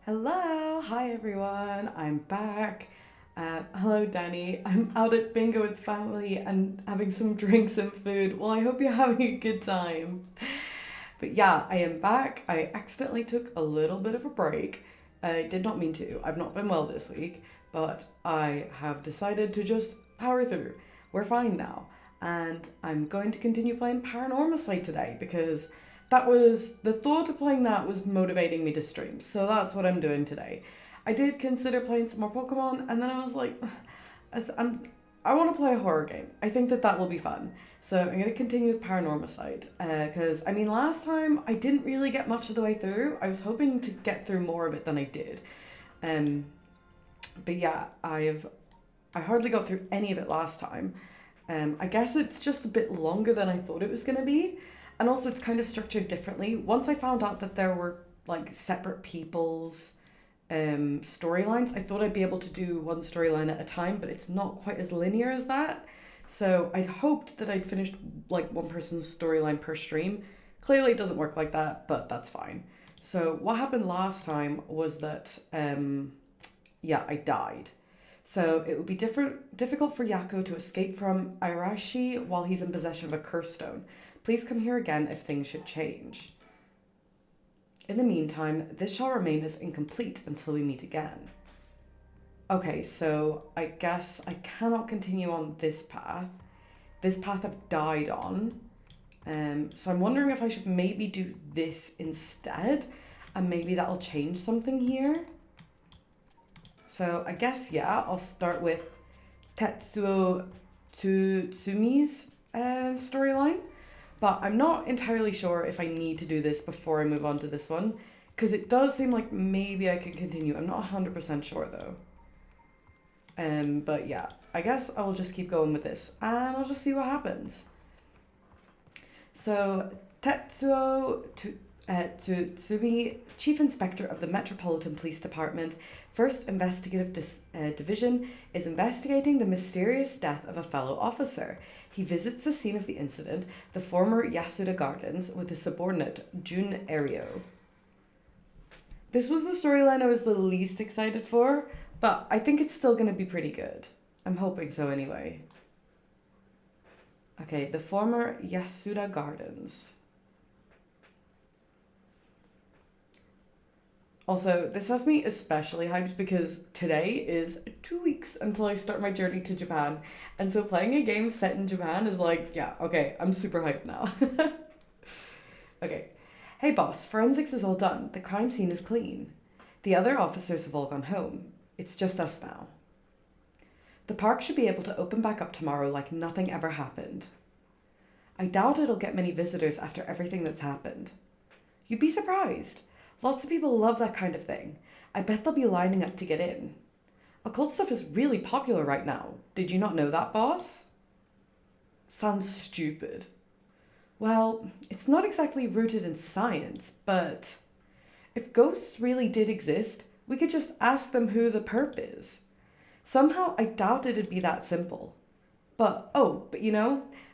Hello, hi everyone, I'm back. Hello, Danny. I'm out at bingo with family and having some drinks and food. Well, I hope you're having a good time. But yeah, I am back. I accidentally took a little bit of a break. I did not mean to. I've not been well this week, but I have decided to just power through. We're fine now. And I'm going to continue playing Paranormasight today because the thought of playing that was motivating me to stream. So that's what I'm doing today. I did consider playing some more Pokemon, and then I was like, as I want to play a horror game. I think that will be fun. So I'm going to continue with Paranormasight. Because, last time I didn't really get much of the way through. I was hoping to get through more of it than I did. Um, but yeah, I hardly got through any of it last time. I guess it's just a bit longer than I thought it was going to be. And also, it's kind of structured differently. Once I found out that there were like separate people's storylines, I thought I'd be able to do one storyline at a time, but it's not quite as linear as that. So I'd hoped that I'd finished like one person's storyline per stream. Clearly, it doesn't work like that, but that's fine. So what happened last time was that yeah, I died. So it would be difficult for Yako to escape from Arashi while he's in possession of a curse stone. Please come here again if things should change. In the meantime, this shall remain as incomplete until we meet again. Okay, so I guess I cannot continue on this path. This path I've died on. So I'm wondering if I should maybe do this instead, and maybe that'll change something here. So I guess, yeah, I'll start with Tetsuo Tsumi's storyline. But I'm not entirely sure if I need to do this before I move on to this one, because it does seem like maybe I can continue. I'm not 100% sure though. But yeah, I guess I will just keep going with this, and I'll just see what happens. So Tsumi, Chief Inspector of the Metropolitan Police Department, First Investigative Division, is investigating the mysterious death of a fellow officer. He visits the scene of the incident, the former Yasuda Gardens, with his subordinate, Jun Erio. This was the storyline I was the least excited for, but I think it's still going to be pretty good. I'm hoping so anyway. Okay, the former Yasuda Gardens. Also, this has me especially hyped because today is 2 weeks until I start my journey to Japan. And so playing a game set in Japan is like, yeah, okay, I'm super hyped now. Okay. Hey boss, forensics is all done. The crime scene is clean. The other officers have all gone home. It's just us now. The park should be able to open back up tomorrow like nothing ever happened. I doubt it'll get many visitors after everything that's happened. You'd be surprised. Lots of people love that kind of thing. I bet they'll be lining up to get in. Occult stuff is really popular right now. Did you not know that, boss? Sounds stupid. Well, it's not exactly rooted in science, but if ghosts really did exist, we could just ask them who the perp is. Somehow, I doubt it'd be that simple. But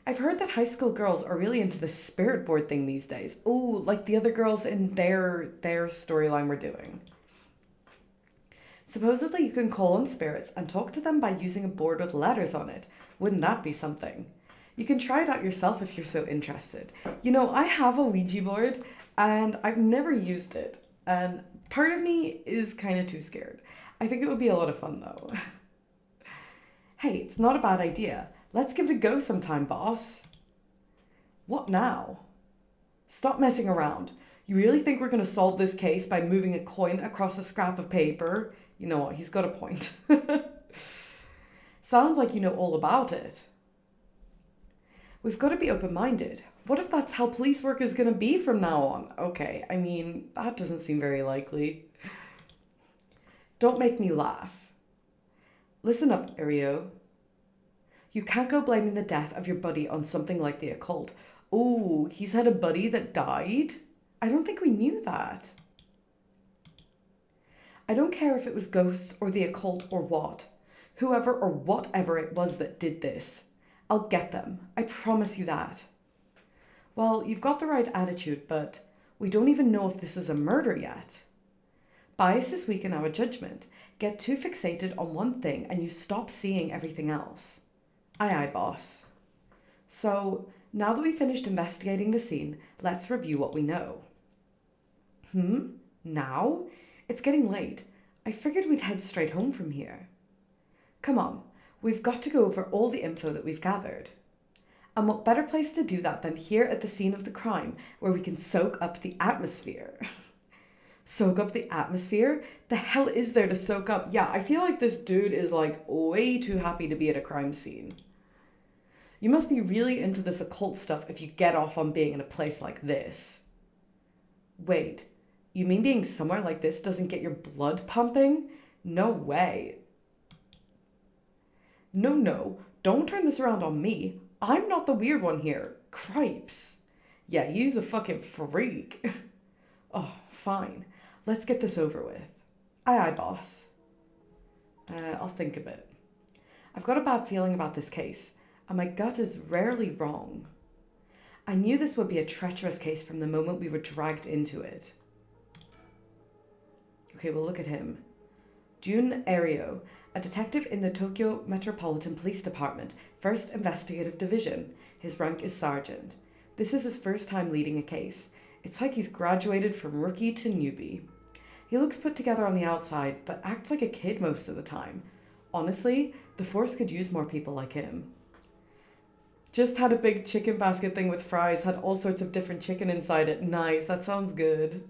I've heard that high school girls are really into this spirit board thing these days. Oh, like the other girls in their storyline were doing. Supposedly you can call on spirits and talk to them by using a board with letters on it. Wouldn't that be something? You can try it out yourself if you're so interested. I have a Ouija board and I've never used it. And part of me is kind of too scared. I think it would be a lot of fun though. Hey, it's not a bad idea. Let's give it a go sometime, boss. What now? Stop messing around. You really think we're going to solve this case by moving a coin across a scrap of paper? You know what, he's got a point. Sounds like you know all about it. We've got to be open-minded. What if that's how police work is going to be from now on? Okay, that doesn't seem very likely. Don't make me laugh. Listen up, Ario. You can't go blaming the death of your buddy on something like the occult. Oh, he's had a buddy that died? I don't think we knew that. I don't care if it was ghosts or the occult or what. Whoever or whatever it was that did this. I'll get them. I promise you that. Well, you've got the right attitude, but we don't even know if this is a murder yet. Biases weaken our judgment. Get too fixated on one thing and you stop seeing everything else. Aye, aye, boss. So, now that we've finished investigating the scene, let's review what we know. Now? It's getting late. I figured we'd head straight home from here. Come on, we've got to go over all the info that we've gathered. And what better place to do that than here at the scene of the crime, where we can soak up the atmosphere? Soak up the atmosphere? The hell is there to soak up? Yeah, I feel like this dude is like way too happy to be at a crime scene. You must be really into this occult stuff if you get off on being in a place like this. Wait, you mean being somewhere like this doesn't get your blood pumping? No way. No, don't turn this around on me. I'm not the weird one here. Cripes. Yeah, he's a fucking freak. Oh, fine. Let's get this over with. Aye, aye, boss. I'll think a bit. I've got a bad feeling about this case, and my gut is rarely wrong. I knew this would be a treacherous case from the moment we were dragged into it. Okay, we'll look at him. Jun Ario, a detective in the Tokyo Metropolitan Police Department, 1st Investigative Division. His rank is sergeant. This is his first time leading a case. It's like he's graduated from rookie to newbie. He looks put together on the outside, but acts like a kid most of the time. Honestly, the force could use more people like him. Just had a big chicken basket thing with fries, had all sorts of different chicken inside it. Nice, that sounds good.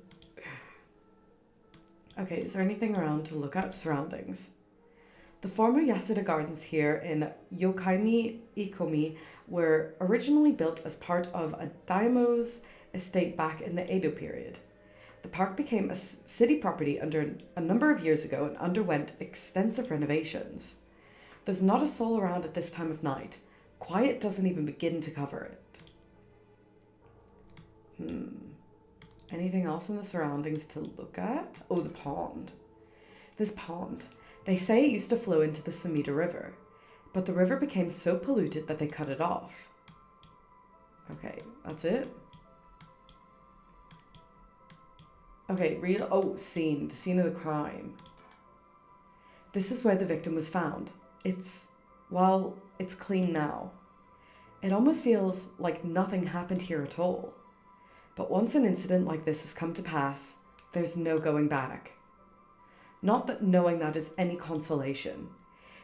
Okay, is there anything around to look at? Surroundings. The former Yasuda Gardens here in Yokaimi Ikomi were originally built as part of a daimyo's estate back in the Edo period. The park became a city property a number of years ago and underwent extensive renovations. There's not a soul around at this time of night. Quiet doesn't even begin to cover it. Anything else in the surroundings to look at? Oh, the pond. This pond. They say it used to flow into the Sumida River, but the river became so polluted that they cut it off. Okay, that's it. Okay, the scene of the crime. This is where the victim was found. It's clean now. It almost feels like nothing happened here at all. But once an incident like this has come to pass, there's no going back. Not that knowing that is any consolation.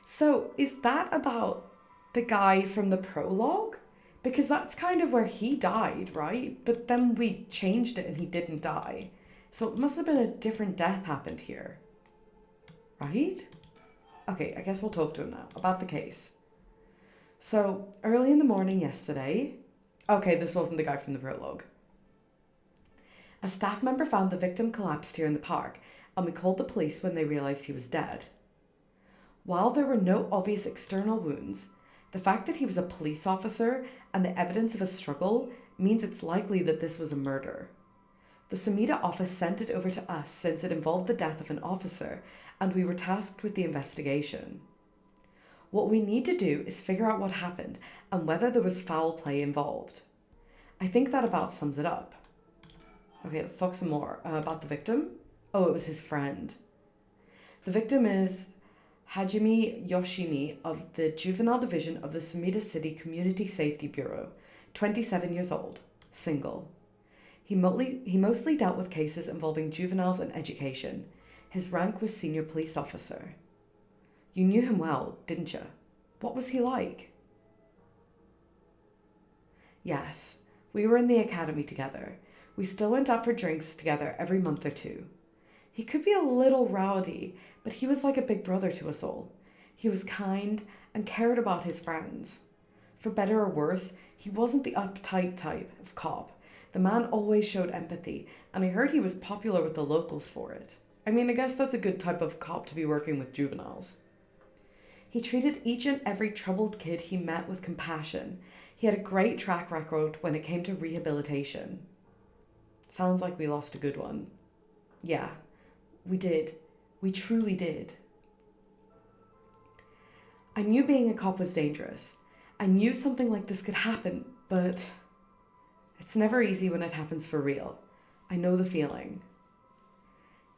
So, is that about the guy from the prologue? Because that's kind of where he died, right? But then we changed it and he didn't die. So it must have been a different death happened here. Right? Okay, I guess we'll talk to him now about the case. So, early in the morning yesterday... Okay, this wasn't the guy from the prologue. A staff member found the victim collapsed here in the park, and we called the police when they realised he was dead. While there were no obvious external wounds, the fact that he was a police officer and the evidence of a struggle means it's likely that this was a murder. The Sumida office sent it over to us since it involved the death of an officer, and we were tasked with the investigation. What we need to do is figure out what happened and whether there was foul play involved. I think that about sums it up. Okay, let's talk some more about the victim. Oh, it was his friend. The victim is Hajime Yoshimi of the Juvenile Division of the Sumida City Community Safety Bureau, 27 years old, single. He mostly dealt with cases involving juveniles and education. His rank was senior police officer. You knew him well, didn't you? What was he like? Yes, we were in the academy together. We still went out for drinks together every month or two. He could be a little rowdy, but he was like a big brother to us all. He was kind and cared about his friends. For better or worse, he wasn't the uptight type of cop. The man always showed empathy, and I heard he was popular with the locals for it. I mean, I guess that's a good type of cop to be working with juveniles. He treated each and every troubled kid he met with compassion. He had a great track record when it came to rehabilitation. Sounds like we lost a good one. Yeah, we did. We truly did. I knew being a cop was dangerous. I knew something like this could happen, but it's never easy when it happens for real. I know the feeling.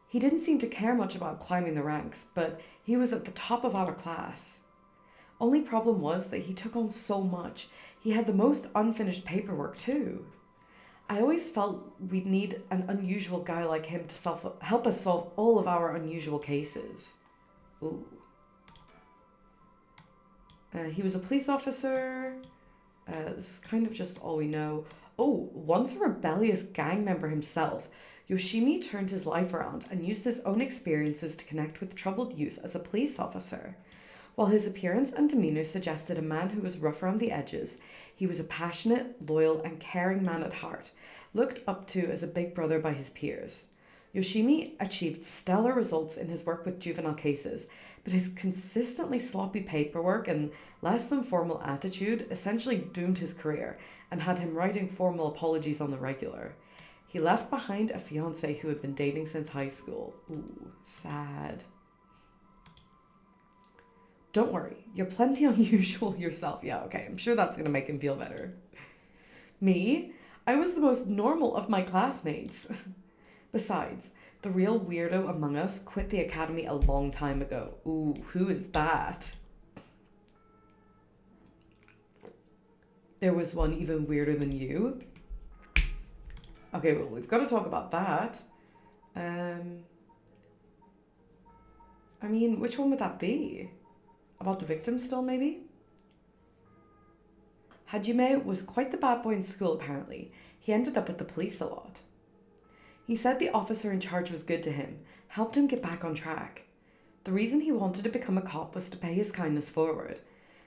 He didn't seem to care much about climbing the ranks, but he was at the top of our class. Only problem was that he took on so much. He had the most unfinished paperwork too. I always felt we'd need an unusual guy like him to help us solve all of our unusual cases. Ooh. He was a police officer. This is kind of just all we know. Oh, once a rebellious gang member himself, Yoshimi turned his life around and used his own experiences to connect with troubled youth as a police officer. While his appearance and demeanor suggested a man who was rough around the edges, he was a passionate, loyal, and caring man at heart, looked up to as a big brother by his peers. Yoshimi achieved stellar results in his work with juvenile cases, but his consistently sloppy paperwork and less than formal attitude essentially doomed his career and had him writing formal apologies on the regular. He left behind a fiancée who had been dating since high school. Ooh, sad. Don't worry, you're plenty unusual yourself. Yeah, okay, I'm sure that's gonna make him feel better. Me? I was the most normal of my classmates. Besides, the real weirdo among us quit the academy a long time ago. Ooh, who is that? There was one even weirder than you? Okay, well, we've got to talk about that. I mean, which one would that be? About the victim still, maybe? Hajime was quite the bad boy in school, apparently. He ended up with the police a lot. He said the officer in charge was good to him, helped him get back on track. The reason he wanted to become a cop was to pay his kindness forward.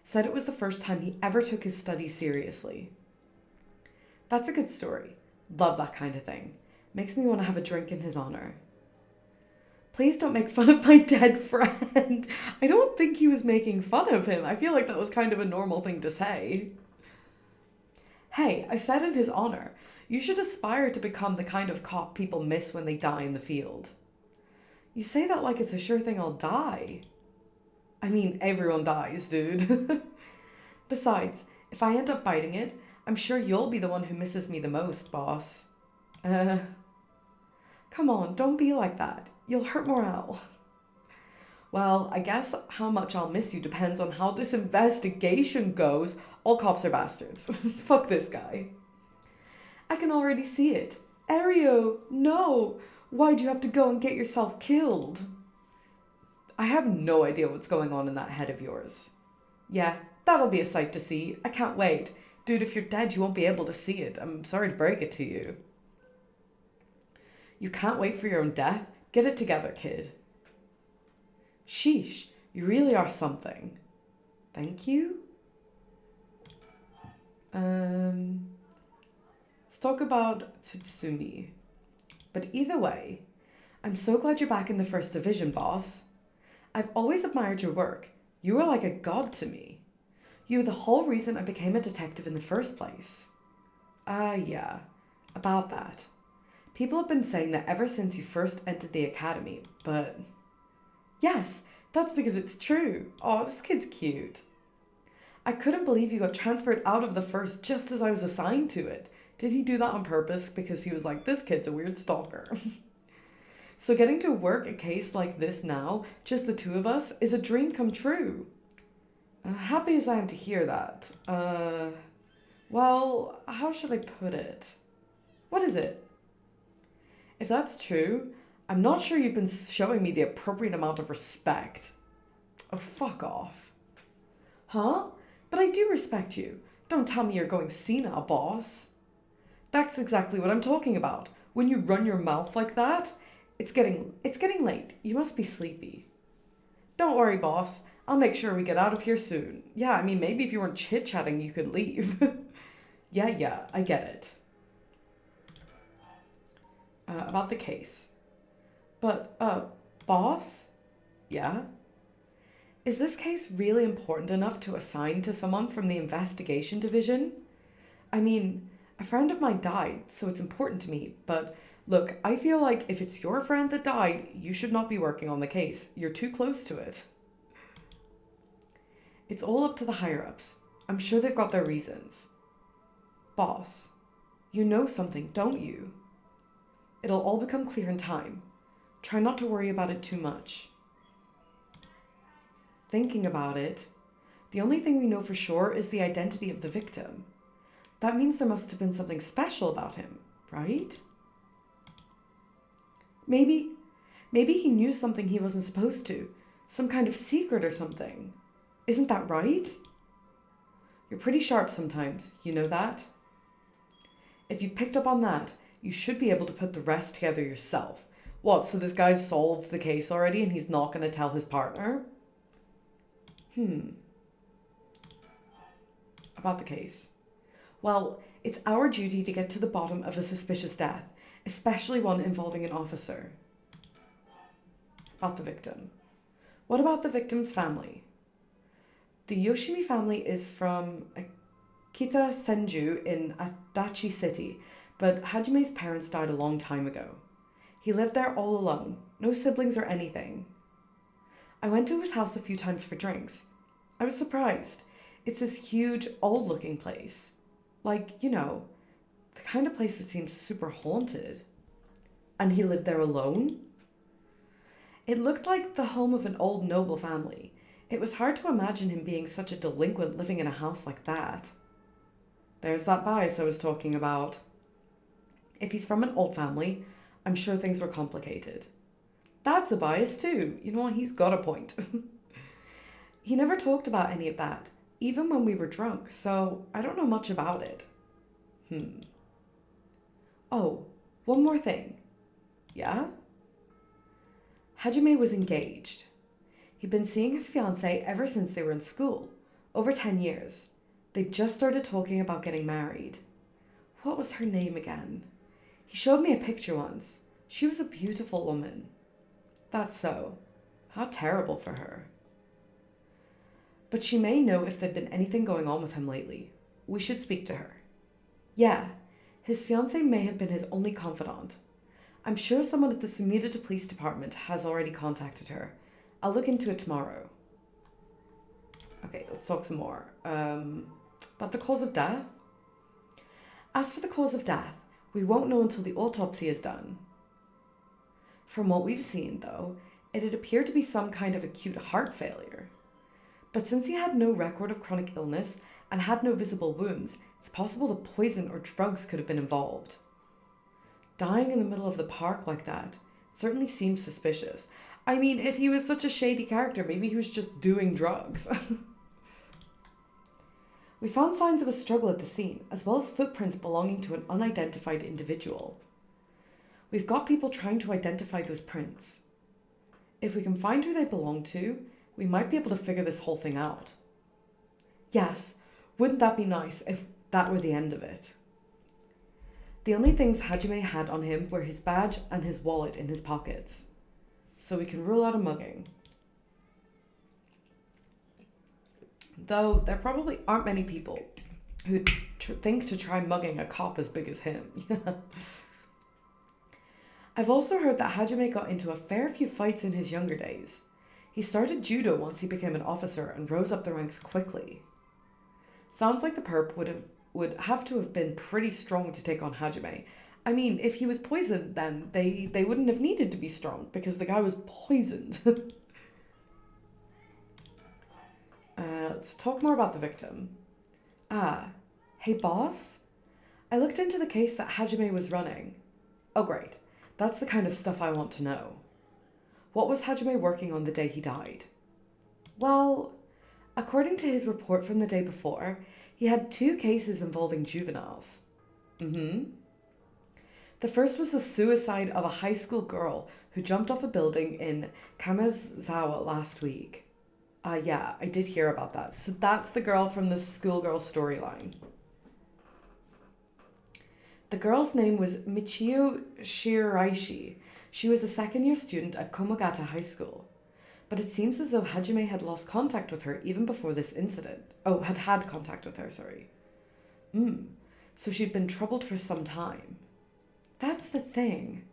Said it was the first time he ever took his studies seriously. That's a good story. Love that kind of thing. Makes me want to have a drink in his honor. Please don't make fun of my dead friend. I don't think he was making fun of him. I feel like that was kind of a normal thing to say. Hey, I said in his honor. You should aspire to become the kind of cop people miss when they die in the field. You say that like it's a sure thing I'll die. I mean, everyone dies, dude. Besides, if I end up biting it, I'm sure you'll be the one who misses me the most, boss. Come on, don't be like that. You'll hurt morale. Well, I guess how much I'll miss you depends on how this investigation goes. All cops are bastards. Fuck this guy. I can already see it. Ario, no! Why'd you have to go and get yourself killed? I have no idea what's going on in that head of yours. Yeah, that'll be a sight to see. I can't wait. Dude, if you're dead, you won't be able to see it. I'm sorry to break it to you. You can't wait for your own death? Get it together, kid. Sheesh, you really are something. Thank you? Let's talk about Tsutsumi. But either way, I'm so glad you're back in the first division, boss. I've always admired your work. You were like a god to me. You were the whole reason I became a detective in the first place. Yeah, about that. People have been saying that ever since you first entered the academy, but... Yes, that's because it's true. Oh, this kid's cute. I couldn't believe you got transferred out of the first just as I was assigned to it. Did he do that on purpose because he was like, this kid's a weird stalker? So getting to work a case like this now, just the two of us, is a dream come true. Happy as I am to hear that. Well, how should I put it? What is it? If that's true, I'm not sure you've been showing me the appropriate amount of respect. Oh, fuck off. Huh? But I do respect you. Don't tell me you're going senile, boss. That's exactly what I'm talking about. When you run your mouth like that, it's getting late. You must be sleepy. Don't worry, boss. I'll make sure we get out of here soon. Yeah, I mean, maybe if you weren't chit-chatting, you could leave. Yeah, I get it. About the case. But, boss? Yeah? Is this case really important enough to assign to someone from the investigation division? I mean, a friend of mine died, so it's important to me, but look, I feel like if it's your friend that died, you should not be working on the case. You're too close to it. It's all up to the higher-ups. I'm sure they've got their reasons. Boss, you know something, don't you? It'll all become clear in time. Try not to worry about it too much. Thinking about it, the only thing we know for sure is the identity of the victim. That means there must have been something special about him, right? Maybe he knew something he wasn't supposed to. Some kind of secret or something. Isn't that right? You're pretty sharp sometimes, you know that? If you've picked up on that, you should be able to put the rest together yourself. What, so this guy's solved the case already and he's not going to tell his partner? About the case. Well, it's our duty to get to the bottom of a suspicious death, especially one involving an officer. About the victim. What about the victim's family? The Yoshimi family is from Akita Senju in Adachi City, but Hajime's parents died a long time ago. He lived there all alone, no siblings or anything. I went to his house a few times for drinks. I was surprised. It's this huge, old-looking place. Like, you know, the kind of place that seems super haunted. And he lived there alone? It looked like the home of an old noble family. It was hard to imagine him being such a delinquent living in a house like that. There's that bias I was talking about. If he's from an old family, I'm sure things were complicated. That's a bias too. You know what? He's got a point. He never talked about any of that, even when we were drunk, so I don't know much about it. Oh, one more thing. Yeah? Hajime was engaged. He'd been seeing his fiancée ever since they were in school, over 10 years. They'd just started talking about getting married. What was her name again? He showed me a picture once. She was a beautiful woman. That's so. How terrible for her. But she may know if there'd been anything going on with him lately. We should speak to her. Yeah, his fiancée may have been his only confidant. I'm sure someone at the Sumida Police Department has already contacted her. I'll look into it tomorrow. Okay, let's talk some more. About the cause of death? As for the cause of death, we won't know until the autopsy is done. From what we've seen, though, it'd appear to be some kind of acute heart failure. But since he had no record of chronic illness and had no visible wounds, it's possible that poison or drugs could have been involved. Dying in the middle of the park like that certainly seems suspicious. I mean, if he was such a shady character, maybe he was just doing drugs. We found signs of a struggle at the scene, as well as footprints belonging to an unidentified individual. We've got people trying to identify those prints. If we can find who they belong to, we might be able to figure this whole thing out. Yes, wouldn't that be nice if that were the end of it? The only things Hajime had on him were his badge and his wallet in his pockets. So we can rule out a mugging. Though there probably aren't many people who think to try mugging a cop as big as him. I've also heard that Hajime got into a fair few fights in his younger days. He started judo once he became an officer and rose up the ranks quickly. Sounds like the perp would have to have been pretty strong to take on Hajime. I mean, if he was poisoned, then they wouldn't have needed to be strong because the guy was poisoned. Let's talk more about the victim. Hey boss? I looked into the case that Hajime was running. Oh great, that's the kind of stuff I want to know. What was Hajime working on the day he died? Well, according to his report from the day before, he had 2 cases involving juveniles. The first was the suicide of a high school girl who jumped off a building in Kamizawa last week. Yeah, I did hear about that. So that's the girl from the schoolgirl storyline. The girl's name was Michio Shiraishi. She was a second-year student at Komagata High School. But it seems as though Hajime had lost contact with her even before this incident. Oh, had contact with her, sorry. So she'd been troubled for some time. That's the thing.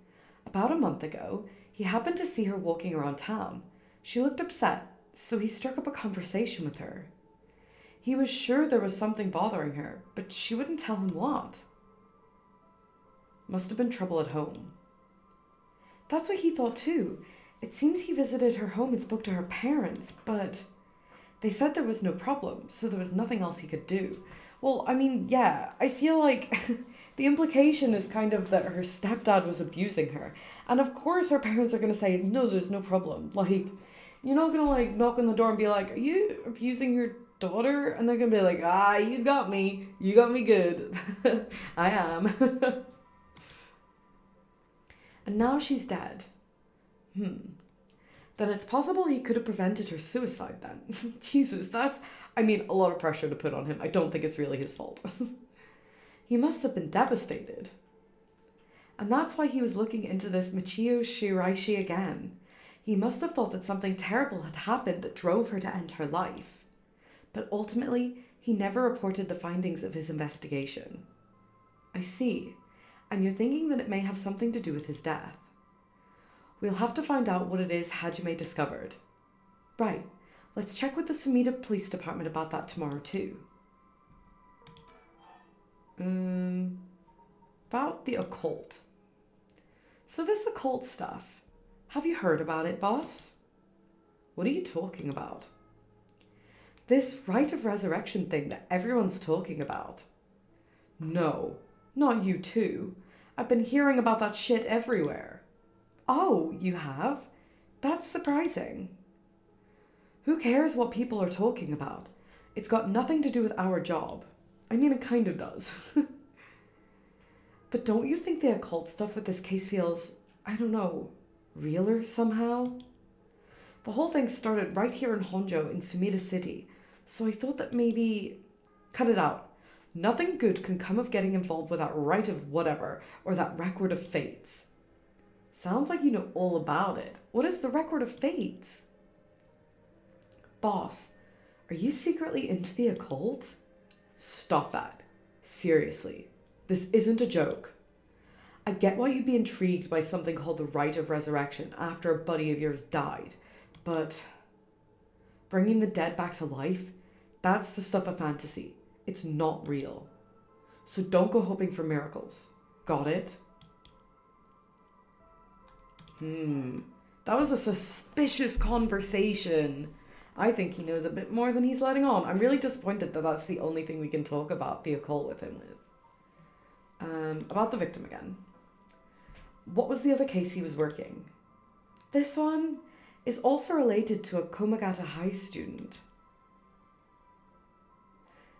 About a month ago, he happened to see her walking around town. She looked upset, so he struck up a conversation with her. He was sure there was something bothering her, but she wouldn't tell him what. Must have been trouble at home. That's what he thought too. It seems he visited her home and spoke to her parents, but they said there was no problem, so there was nothing else he could do. Well, I mean, yeah, I feel like the implication is kind of that her stepdad was abusing her. And of course her parents are going to say, no, there's no problem. Like, you're not going to like knock on the door and be like, are you abusing your daughter? And they're going to be like, you got me. You got me good. I am. And now she's dead. Then it's possible he could have prevented her suicide then. Jesus, that's, I mean, a lot of pressure to put on him. I don't think it's really his fault. He must have been devastated. And that's why he was looking into this Michio Shiraishi again. He must have thought that something terrible had happened that drove her to end her life. But ultimately, he never reported the findings of his investigation. I see. And you're thinking that it may have something to do with his death. We'll have to find out what it is Hajime discovered. Right. Let's check with the Sumida Police Department about that tomorrow too. About the occult. So this occult stuff, have you heard about it, boss? What are you talking about? This rite of resurrection thing that everyone's talking about. No, not you too. I've been hearing about that shit everywhere. Oh, you have? That's surprising. Who cares what people are talking about? It's got nothing to do with our job. I mean, it kind of does. But don't you think the occult stuff with this case feels, I don't know, realer somehow? The whole thing started right here in Honjo in Sumida City, so I thought that maybe... Cut it out. Nothing good can come of getting involved with that rite of whatever, or that record of fates. Sounds like you know all about it. What is the record of fates? Boss, are you secretly into the occult? Stop that. Seriously. This isn't a joke. I get why you'd be intrigued by something called the Rite of Resurrection after a buddy of yours died, but bringing the dead back to life, that's the stuff of fantasy. It's not real. So don't go hoping for miracles. Got it? That was a suspicious conversation. I think he knows a bit more than he's letting on. I'm really disappointed that that's the only thing we can talk about the occult with him with. About the victim again. What was the other case he was working? This one is also related to a Komagata High student.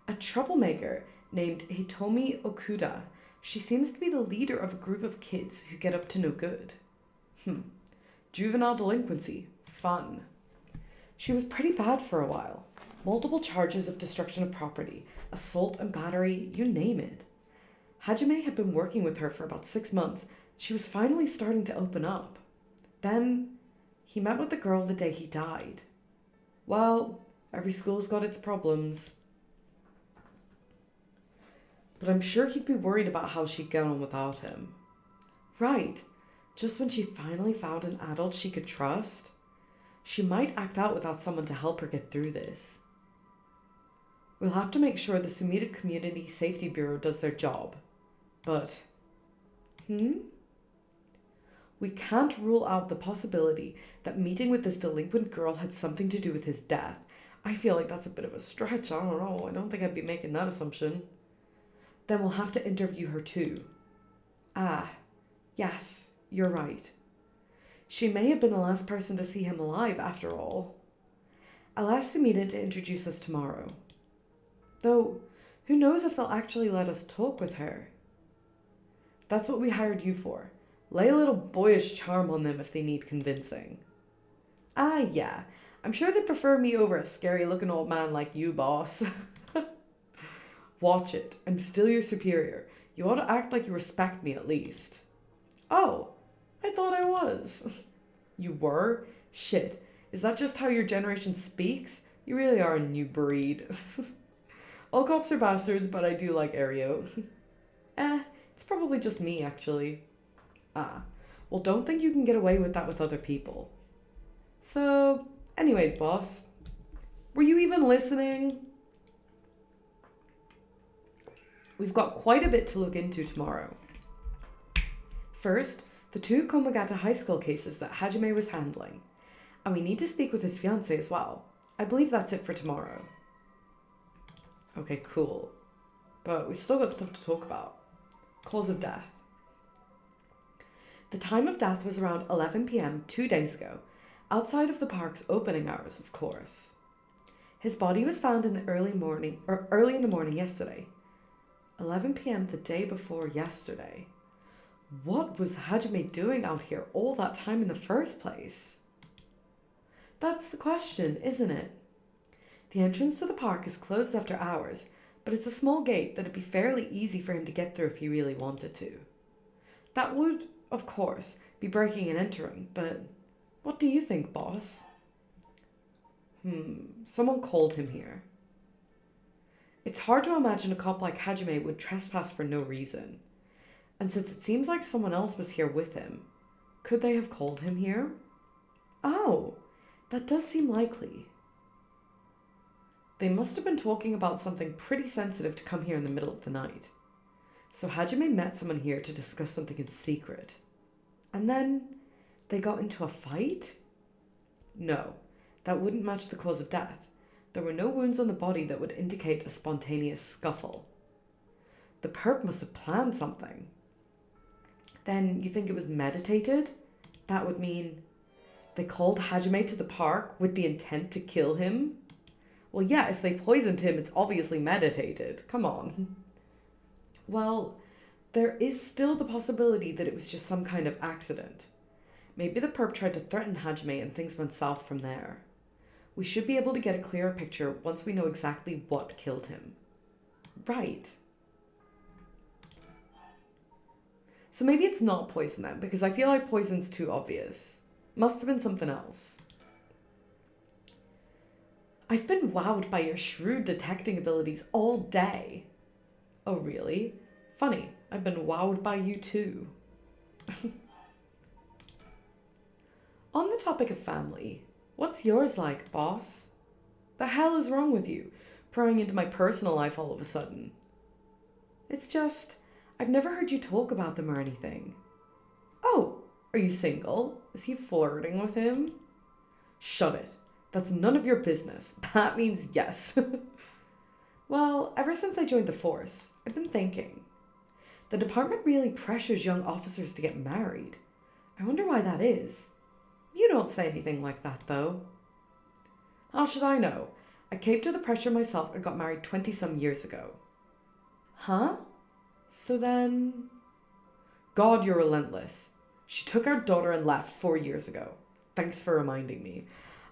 A troublemaker named Hitomi Okuda. She seems to be the leader of a group of kids who get up to no good. Juvenile delinquency. Fun. She was pretty bad for a while. Multiple charges of destruction of property, assault and battery, you name it. Hajime had been working with her for about 6 months. She was finally starting to open up. Then, he met with the girl the day he died. Well, every school's got its problems. But I'm sure he'd be worried about how she'd get on without him. Right. Just when she finally found an adult she could trust, she might act out without someone to help her get through this. We'll have to make sure the Sumida Community Safety Bureau does their job. But, we can't rule out the possibility that meeting with this delinquent girl had something to do with his death. I feel like that's a bit of a stretch. I don't know. I don't think I'd be making that assumption. Then we'll have to interview her too. Yes. You're right. She may have been the last person to see him alive, after all. I'll ask Sumida to introduce us tomorrow. Though, who knows if they'll actually let us talk with her? That's what we hired you for. Lay a little boyish charm on them if they need convincing. Yeah. I'm sure they'd prefer me over a scary-looking old man like you, boss. Watch it. I'm still your superior. You ought to act like you respect me at least. Oh. I thought I was. You were? Shit. Is that just how your generation speaks? You really are a new breed. All cops are bastards, but I do like Aereo. It's probably just me, actually. Well, don't think you can get away with that with other people. So, anyways, boss. Were you even listening? We've got quite a bit to look into tomorrow. First, The two Komagata high school cases that Hajime was handling. And we need to speak with his fiancée as well. I believe that's it for tomorrow. Okay, cool. But we've still got stuff to talk about. Cause of death. The time of death was around 11 p.m. 2 days ago, outside of the park's opening hours, of course. His body was found in the early in the morning yesterday. 11 p.m. the day before yesterday. What was Hajime doing out here all that time in the first place? That's the question, isn't it? The entrance to the park is closed after hours, but it's a small gate that'd be fairly easy for him to get through if he really wanted to. That would, of course, be breaking and entering, but what do you think, boss? Someone called him here. It's hard to imagine a cop like Hajime would trespass for no reason. And since it seems like someone else was here with him, could they have called him here? Oh, that does seem likely. They must have been talking about something pretty sensitive to come here in the middle of the night. So Hajime met someone here to discuss something in secret. And then they got into a fight? No, that wouldn't match the cause of death. There were no wounds on the body that would indicate a spontaneous scuffle. The perp must have planned something. Then you think it was meditated? That would mean they called Hajime to the park with the intent to kill him? Well, yeah, if they poisoned him, it's obviously meditated. Come on. Well, there is still the possibility that it was just some kind of accident. Maybe the perp tried to threaten Hajime and things went south from there. We should be able to get a clearer picture once we know exactly what killed him. Right. So maybe it's not poison then, because I feel like poison's too obvious. Must have been something else. I've been wowed by your shrewd detecting abilities all day. Oh, really? Funny, I've been wowed by you too. On the topic of family, what's yours like, boss? The hell is wrong with you, prying into my personal life all of a sudden? It's just, I've never heard you talk about them or anything. Oh, are you single? Is he flirting with him? Shut it. That's none of your business. That means yes. Well, ever since I joined the force, I've been thinking. The department really pressures young officers to get married. I wonder why that is. You don't say anything like that, though. How should I know? I caved to the pressure myself and got married 20-some years ago. Huh? So then... God, you're relentless. She took our daughter and left 4 years ago. Thanks for reminding me.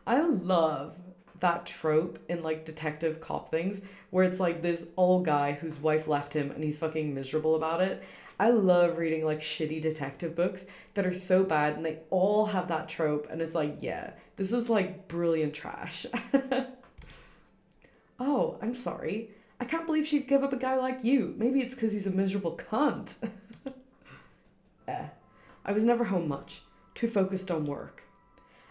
I love that trope in like detective cop things where it's like this old guy whose wife left him and he's fucking miserable about it. I love reading like shitty detective books that are so bad and they all have that trope and it's like, yeah, this is like brilliant trash. Oh, I'm sorry. I can't believe she'd give up a guy like you. Maybe it's because he's a miserable cunt. I was never home much, too focused on work.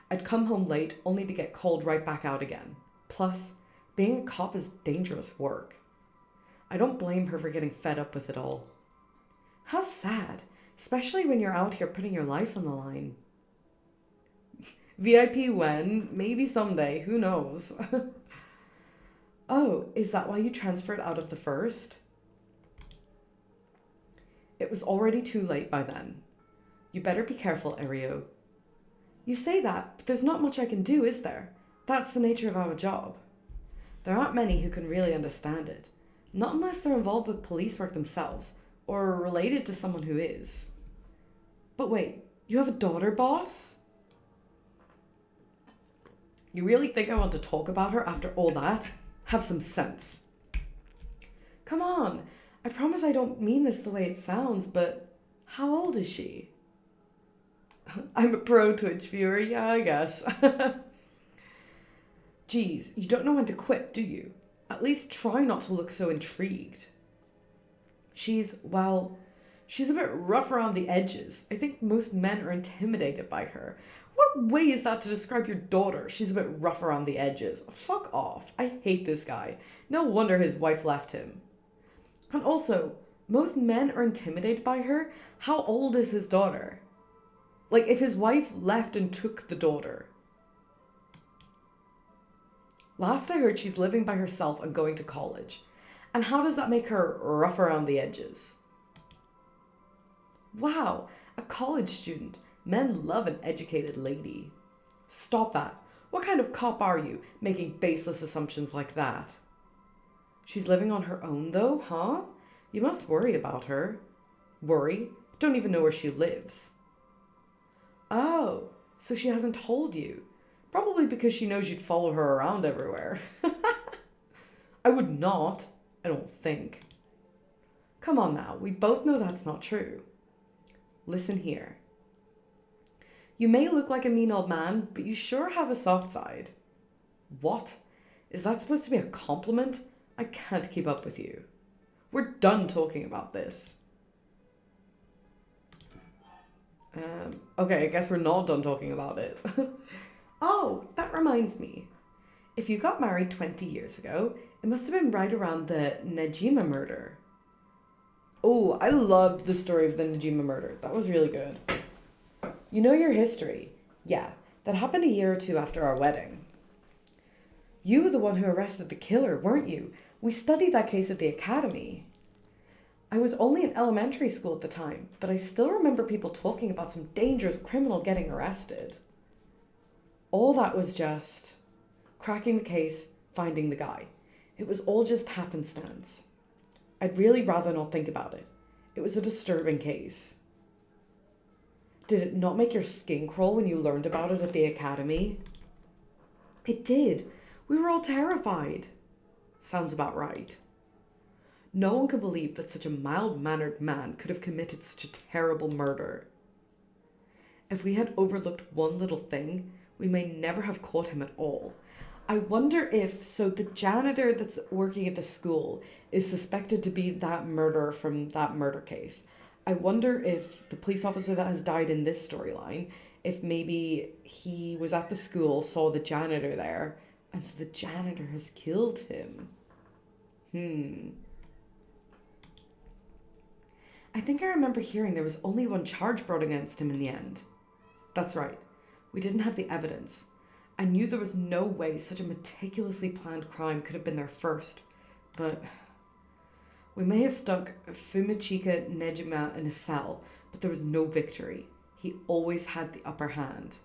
I'd come home late only to get called right back out again. Plus, being a cop is dangerous work. I don't blame her for getting fed up with it all. How sad, especially when you're out here putting your life on the line. VIP when? Maybe someday, who knows? Oh, is that why you transferred out of the first? It was already too late by then. You better be careful, Ario. You say that, but there's not much I can do, is there? That's the nature of our job. There aren't many who can really understand it. Not unless they're involved with police work themselves, or are related to someone who is. But wait, you have a daughter, boss? You really think I want to talk about her after all that? Have some sense. Come on, I promise I don't mean this the way it sounds, but how old is she? I'm a pro Twitch viewer, yeah, I guess. Geez, you don't know when to quit, do you? At least try not to look so intrigued. She's a bit rough around the edges. I think most men are intimidated by her. What way is that to describe your daughter? She's a bit rough around the edges. Fuck off. I hate this guy. No wonder his wife left him. And also, most men are intimidated by her. How old is his daughter? Like, if his wife left and took the daughter. Last I heard, she's living by herself and going to college. And how does that make her rough around the edges? Wow, a college student. Men love an educated lady. Stop that. What kind of cop are you, making baseless assumptions like that? She's living on her own, though, huh? You must worry about her. Worry? Don't even know where she lives. Oh, so she hasn't told you. Probably because she knows you'd follow her around everywhere. I would not, I don't think. Come on now, we both know that's not true. Listen here. You may look like a mean old man, but you sure have a soft side. What? Is that supposed to be a compliment? I can't keep up with you. We're done talking about this. Okay, I guess we're not done talking about it. Oh, that reminds me. If you got married 20 years ago, it must have been right around the Najima murder. Oh, I loved the story of the Najima murder. That was really good. You know your history. Yeah, that happened a year or two after our wedding. You were the one who arrested the killer, weren't you? We studied that case at the academy. I was only in elementary school at the time, but I still remember people talking about some dangerous criminal getting arrested. All that was just cracking the case, finding the guy. It was all just happenstance. I'd really rather not think about it. It was a disturbing case. Did it not make your skin crawl when you learned about it at the academy? It did. We were all terrified. Sounds about right. No one could believe that such a mild-mannered man could have committed such a terrible murder. If we had overlooked one little thing, we may never have caught him at all. I wonder if, so the janitor that's working at the school is suspected to be that murderer from that murder case. I wonder if the police officer that has died in this storyline, if maybe he was at the school, saw the janitor there, and so the janitor has killed him. I think I remember hearing there was only one charge brought against him in the end. That's right. We didn't have the evidence. I knew there was no way such a meticulously planned crime could have been there first, but we may have stuck Fumichika Nejima in a cell, but there was no victory. He always had the upper hand.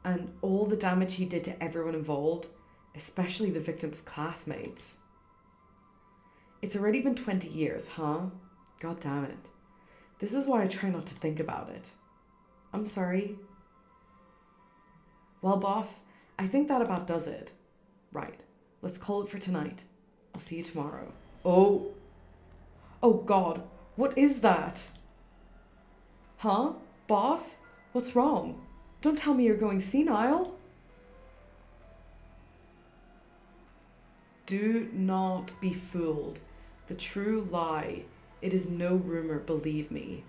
And all the damage he did to everyone involved, especially the victim's classmates. It's already been 20 years, huh? God damn it. This is why I try not to think about it. I'm sorry. Well, boss, I think that about does it. Right. Let's call it for tonight. I'll see you tomorrow. Oh. Oh, God. What is that? Huh? Boss? What's wrong? Don't tell me you're going senile. Do not be fooled. The true lie. It is no rumor, believe me.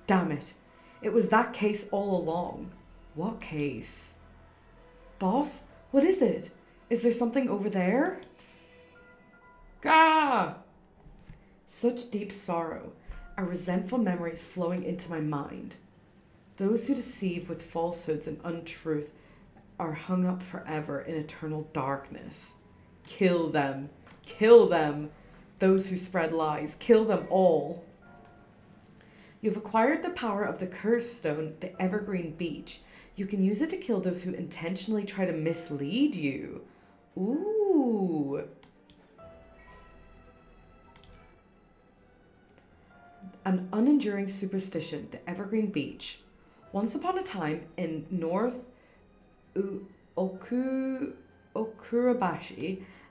Damn it. It was that case all along. What case? Boss, what is it? Is there something over there? Gah! Such deep sorrow, a resentful memories flowing into my mind. Those who deceive with falsehoods and untruth are hung up forever in eternal darkness. Kill them. Kill them. Those who spread lies. Kill them all. You've acquired the power of the cursed stone, the evergreen beech. You can use it to kill those who intentionally try to mislead you. Ooh. An unenduring superstition, the evergreen beech. Once upon a time in North Okurabashi,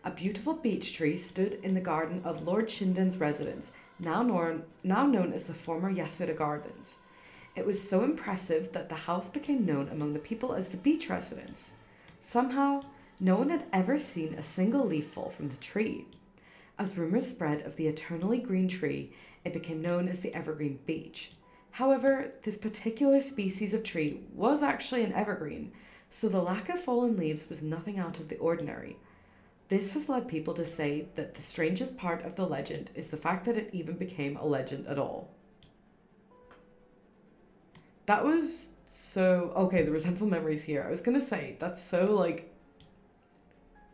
a beautiful beech tree stood in the garden of Lord Shinden's residence, now known as the former Yasuda Gardens. It was so impressive that the house became known among the people as the beech residence. Somehow, no one had ever seen a single leaf fall from the tree. As rumors spread of the eternally green tree, it became known as the evergreen beech. However, this particular species of tree was actually an evergreen, so the lack of fallen leaves was nothing out of the ordinary. This has led people to say that the strangest part of the legend is the fact that it even became a legend at all. That was so okay, the resentful memories here. I was gonna say that's so like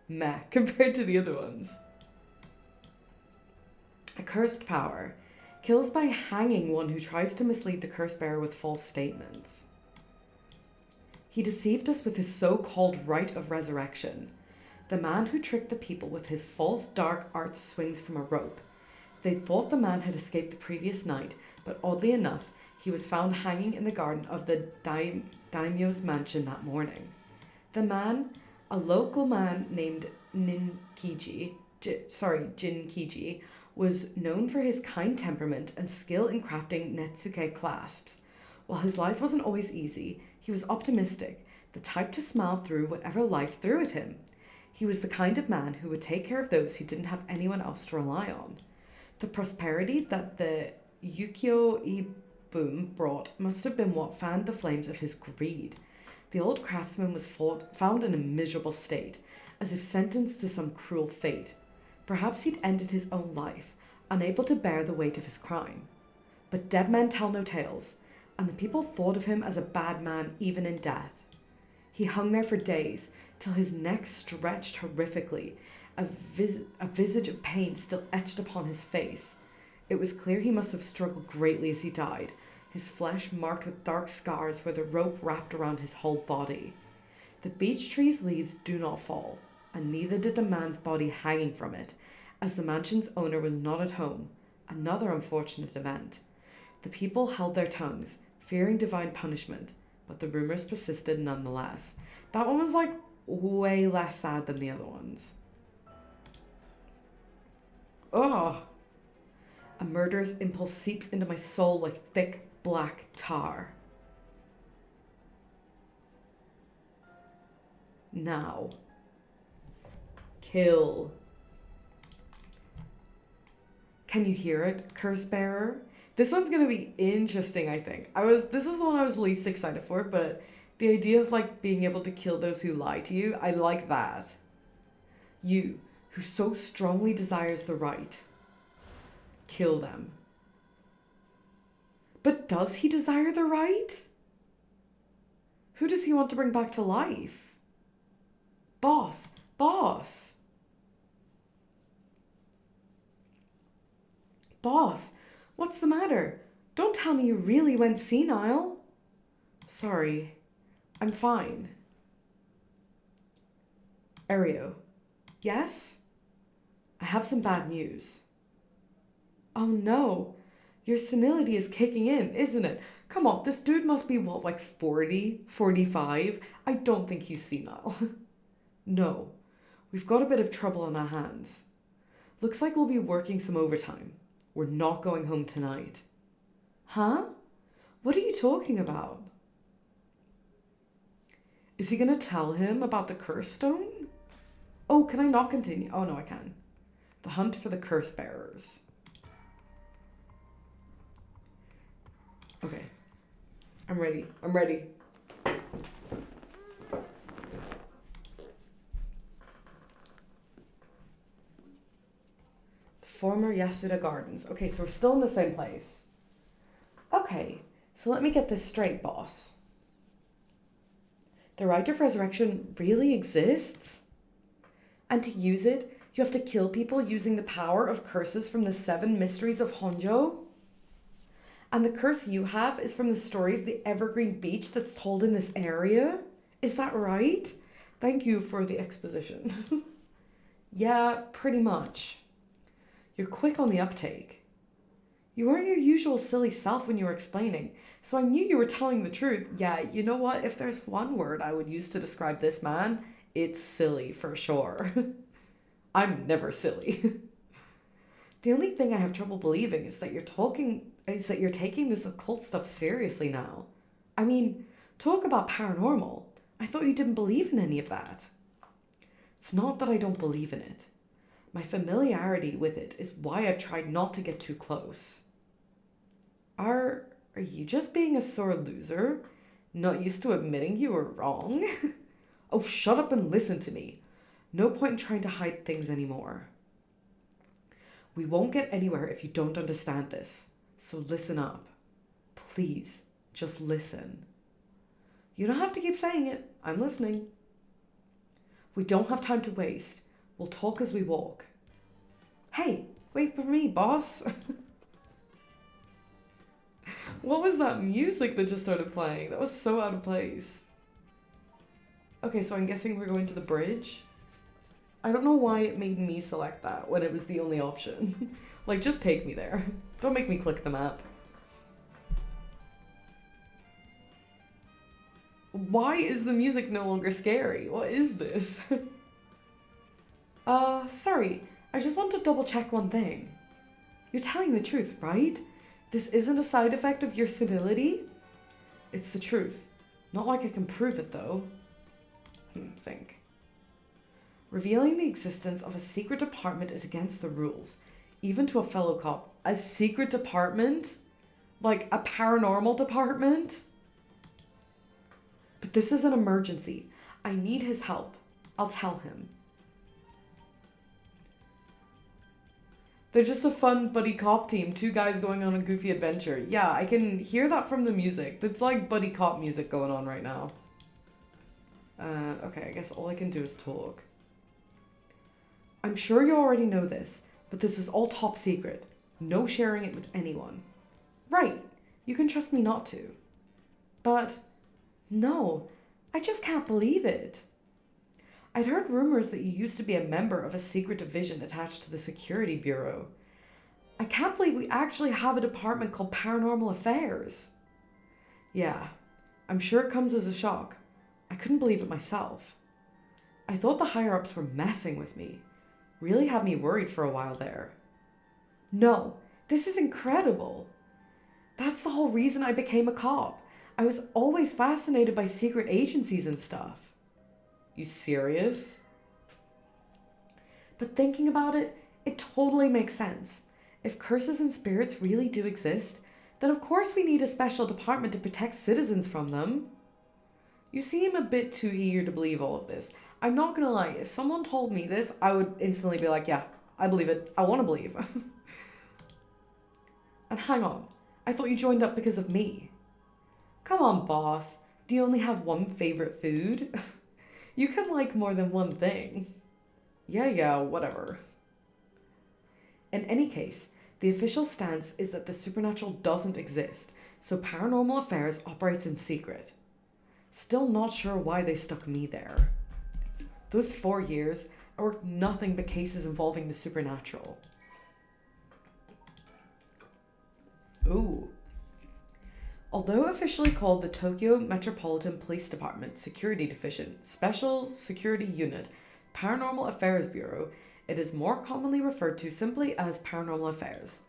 meh compared to the other ones. A cursed power kills by hanging one who tries to mislead the curse bearer with false statements. He deceived us with his so-called rite of resurrection. The man who tricked the people with his false dark arts swings from a rope. They thought the man had escaped the previous night, but oddly enough, he was found hanging in the garden of the daimyo's mansion that morning. The man, a local man named Jinkiji, was known for his kind temperament and skill in crafting netsuke clasps. While his life wasn't always easy, he was optimistic, the type to smile through whatever life threw at him. He was the kind of man who would take care of those who didn't have anyone else to rely on. The prosperity that the Yukio boom brought must have been what fanned the flames of his greed. The old craftsman was found in a miserable state, as if sentenced to some cruel fate. Perhaps he'd ended his own life, unable to bear the weight of his crime. But dead men tell no tales, and the people thought of him as a bad man even in death. He hung there for days, till his neck stretched horrifically, a visage of pain still etched upon his face. It was clear he must have struggled greatly as he died, his flesh marked with dark scars where the rope wrapped around his whole body. The beech tree's leaves do not fall, and neither did the man's body hanging from it, as the mansion's owner was not at home. Another unfortunate event. The people held their tongues, fearing divine punishment, but the rumors persisted nonetheless. That one was like way less sad than the other ones. Oh! A murderous impulse seeps into my soul like thick black tar. Now. Kill. Can you hear it, curse bearer? This one's gonna be interesting, I think. This is the one I was least excited for, but the idea of like being able to kill those who lie to you, I like that. You, who so strongly desires the right, kill them. But does he desire the right? Who does he want to bring back to life? Boss. Boss, what's the matter? Don't tell me you really went senile. Sorry, I'm fine. Ario, yes? I have some bad news. Oh no, your senility is kicking in, isn't it? Come on, this dude must be what, like 40, 45? I don't think he's senile. No, we've got a bit of trouble on our hands. Looks like we'll be working some overtime. We're not going home tonight. Huh? What are you talking about? Is he gonna tell him about the curse stone? Oh, can I not continue? Oh no, I can. The hunt for the curse bearers. Okay. I'm ready. Former Yasuda Gardens. Okay, so we're still in the same place. Okay, so let me get this straight, boss. The rite of resurrection really exists? And to use it, you have to kill people using the power of curses from the 7 mysteries of Honjo? And the curse you have is from the story of the evergreen beach that's told in this area? Is that right? Thank you for the exposition. Yeah, pretty much. You're quick on the uptake. You weren't your usual silly self when you were explaining, so I knew you were telling the truth. Yeah, you know what? If there's one word I would use to describe this man, it's silly for sure. I'm never silly. The only thing I have trouble believing is that you're taking this occult stuff seriously now. I mean, talk about paranormal. I thought you didn't believe in any of that. It's not that I don't believe in it. My familiarity with it is why I've tried not to get too close. Are you just being a sore loser? Not used to admitting you were wrong? Oh, shut up and listen to me. No point in trying to hide things anymore. We won't get anywhere if you don't understand this, so listen up. Please, Just listen. You don't have to keep saying it. I'm listening. We don't have time to waste. We'll talk as we walk. Hey, wait for me, boss. What was that music that just started playing? That was so out of place. Okay, so I'm guessing we're going to the bridge. I don't know why it made me select that when it was the only option. Like, just take me there. Don't make me click the map. Why is the music no longer scary? What is this? Sorry. I just want to double check one thing. You're telling the truth, right? This isn't a side effect of your senility? It's the truth. Not like I can prove it, though. Think. Revealing the existence of a secret department is against the rules, even to a fellow cop. A secret department? Like a paranormal department? But this is an emergency. I need his help. I'll tell him. They're just a fun buddy cop team. Two guys going on a goofy adventure. Yeah, I can hear that from the music. It's like buddy cop music going on right now. Okay, I guess all I can do is talk. I'm sure you already know this, but this is all top secret. No sharing it with anyone. Right, you can trust me not to. But, no, I just can't believe it. I'd heard rumors that you used to be a member of a secret division attached to the Security Bureau. I can't believe we actually have a department called Paranormal Affairs. Yeah, I'm sure it comes as a shock. I couldn't believe it myself. I thought the higher-ups were messing with me. Really had me worried for a while there. No, this is incredible. That's the whole reason I became a cop. I was always fascinated by secret agencies and stuff. You serious? But thinking about it, it totally makes sense. If curses and spirits really do exist, then of course we need a special department to protect citizens from them. You seem a bit too eager to believe all of this. I'm not gonna lie, if someone told me this, I would instantly be like, yeah, I believe it. I want to believe. And hang on, I thought you joined up because of me. Come on, boss. Do you only have one favorite food? You can like more than one thing. Yeah, whatever. In any case, the official stance is that the supernatural doesn't exist, so Paranormal Affairs operates in secret. Still not sure why they stuck me there. Those 4 years, I worked nothing but cases involving the supernatural. Ooh. Although officially called the Tokyo Metropolitan Police Department Security Division Special Security Unit Paranormal Affairs Bureau, it is more commonly referred to simply as Paranormal Affairs.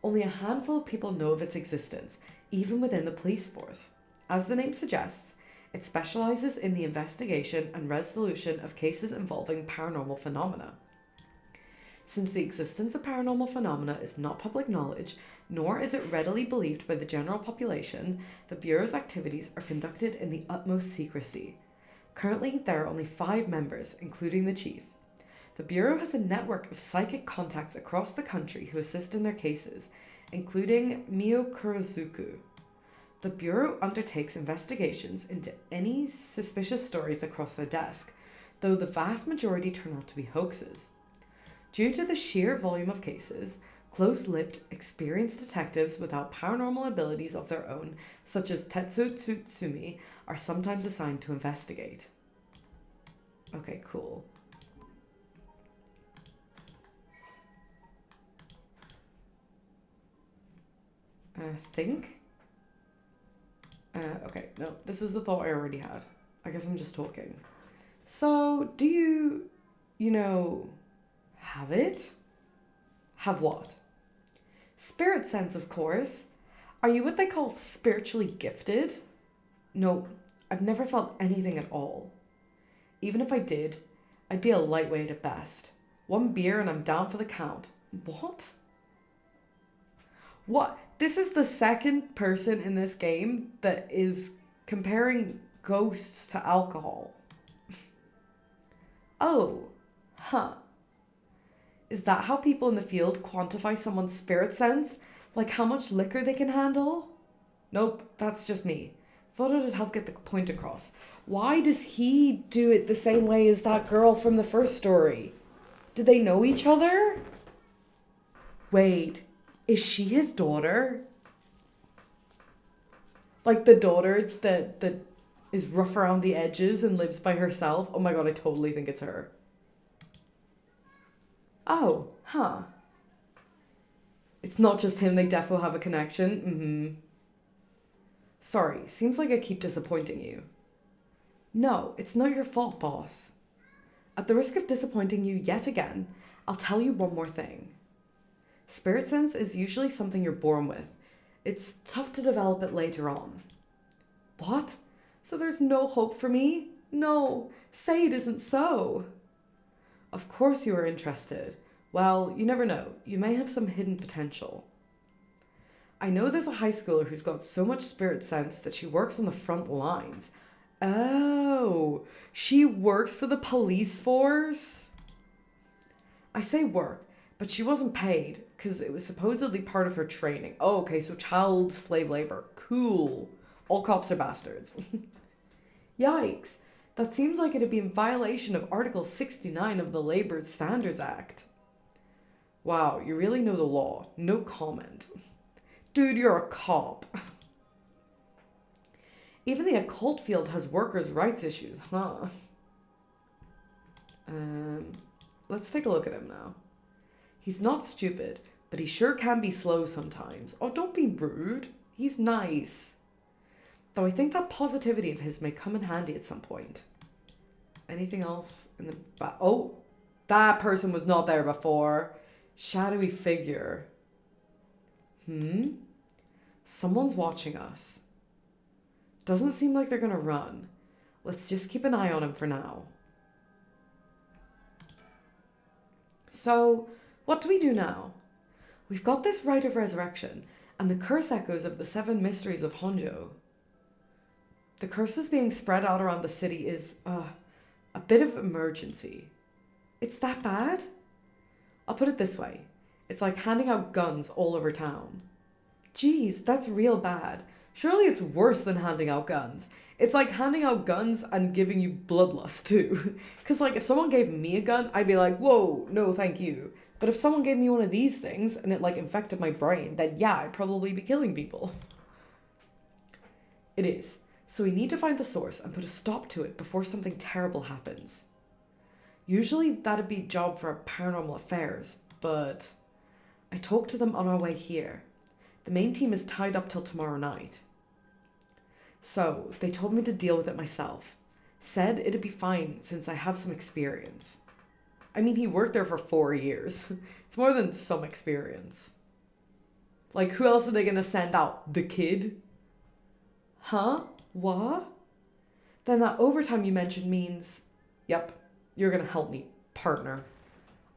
Only a handful of people know of its existence, even within the police force. As the name suggests, it specializes in the investigation and resolution of cases involving paranormal phenomena. Since the existence of paranormal phenomena is not public knowledge, nor is it readily believed by the general population, the Bureau's activities are conducted in the utmost secrecy. Currently, there are only 5 members, including the chief. The Bureau has a network of psychic contacts across the country who assist in their cases, including Mio Kurozuku. The Bureau undertakes investigations into any suspicious stories that cross their desk, though the vast majority turn out to be hoaxes. Due to the sheer volume of cases, close-lipped, experienced detectives without paranormal abilities of their own, such as Tetsu Tsutsumi, are sometimes assigned to investigate. Okay, cool. Think? Okay, no, this is the thought I already had. I guess I'm just talking. So, do you have it? Have what? Spirit sense, of course. Are you what they call spiritually gifted? No, I've never felt anything at all. Even if I did, I'd be a lightweight at best. 1 beer and I'm down for the count. What? What? This is the second person in this game that is comparing ghosts to alcohol. Oh, huh. Is that how people in the field quantify someone's spirit sense? Like how much liquor they can handle? Nope, that's just me. Thought it'd help get the point across. Why does he do it the same way as that girl from the first story? Did they know each other? Wait, is she his daughter? Like the daughter that is rough around the edges and lives by herself? Oh my god, I totally think it's her. Oh, huh. It's not just him, they defo have a connection. Mm-hmm. Sorry, seems like I keep disappointing you. No, it's not your fault, boss. At the risk of disappointing you yet again, I'll tell you one more thing. Spirit sense is usually something you're born with. It's tough to develop it later on. What? So there's no hope for me? No, say it isn't so. Of course you are interested. Well, you never know. You may have some hidden potential. I know there's a high schooler who's got so much spirit sense that she works on the front lines. Oh, she works for the police force? I say work, but she wasn't paid because it was supposedly part of her training. Oh, okay, so child slave labor. Cool. All cops are bastards. Yikes. That seems like it'd be in violation of Article 69 of the Labor Standards Act. Wow, you really know the law. No comment. Dude, you're a cop. Even the occult field has workers' rights issues, huh? Let's take a look at him now. He's not stupid, but he sure can be slow sometimes. Oh, don't be rude. He's nice. Though I think that positivity of his may come in handy at some point. Anything else in the back? Oh, that person was not there before. Shadowy figure. Someone's watching us. Doesn't seem like they're gonna run. Let's just keep an eye on him for now. So, what do we do now? We've got this rite of resurrection and the curse echoes of the 7 mysteries of Honjo. The curses being spread out around the city is, a bit of emergency. It's that bad? I'll put it this way. It's like handing out guns all over town. Geez, that's real bad. Surely it's worse than handing out guns. It's like handing out guns and giving you bloodlust too. Because like if someone gave me a gun, I'd be like, whoa, no thank you. But if someone gave me one of these things and it like infected my brain, then yeah, I'd probably be killing people. It is. So we need to find the source and put a stop to it before something terrible happens. Usually that'd be a job for paranormal affairs, but I talked to them on our way here. The main team is tied up till tomorrow night. So they told me to deal with it myself. Said it'd be fine since I have some experience. I mean, he worked there for 4 years. It's more than some experience. Like, who else are they gonna send out? The kid? Huh? What? Then that overtime you mentioned means... Yep, you're gonna help me, partner.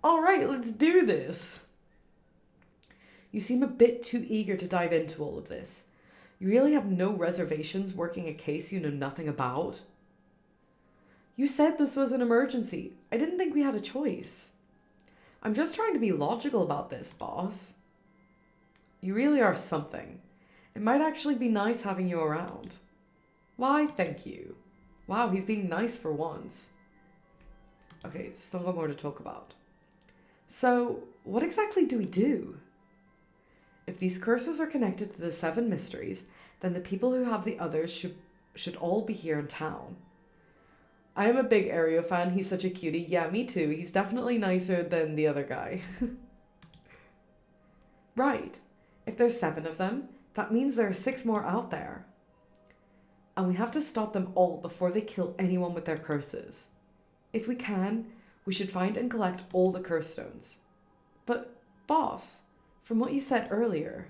Alright, let's do this. You seem a bit too eager to dive into all of this. You really have no reservations working a case you know nothing about? You said this was an emergency. I didn't think we had a choice. I'm just trying to be logical about this, boss. You really are something. It might actually be nice having you around. Why, thank you. Wow, he's being nice for once. Okay, still got more to talk about. So, what exactly do we do? If these curses are connected to the 7 mysteries, then the people who have the others should all be here in town. I am a big Aereo fan. He's such a cutie. Yeah, me too. He's definitely nicer than the other guy. Right. If there's 7 of them, that means there are 6 more out there. And we have to stop them all before they kill anyone with their curses. If we can, we should find and collect all the curse stones. But, boss, from what you said earlier,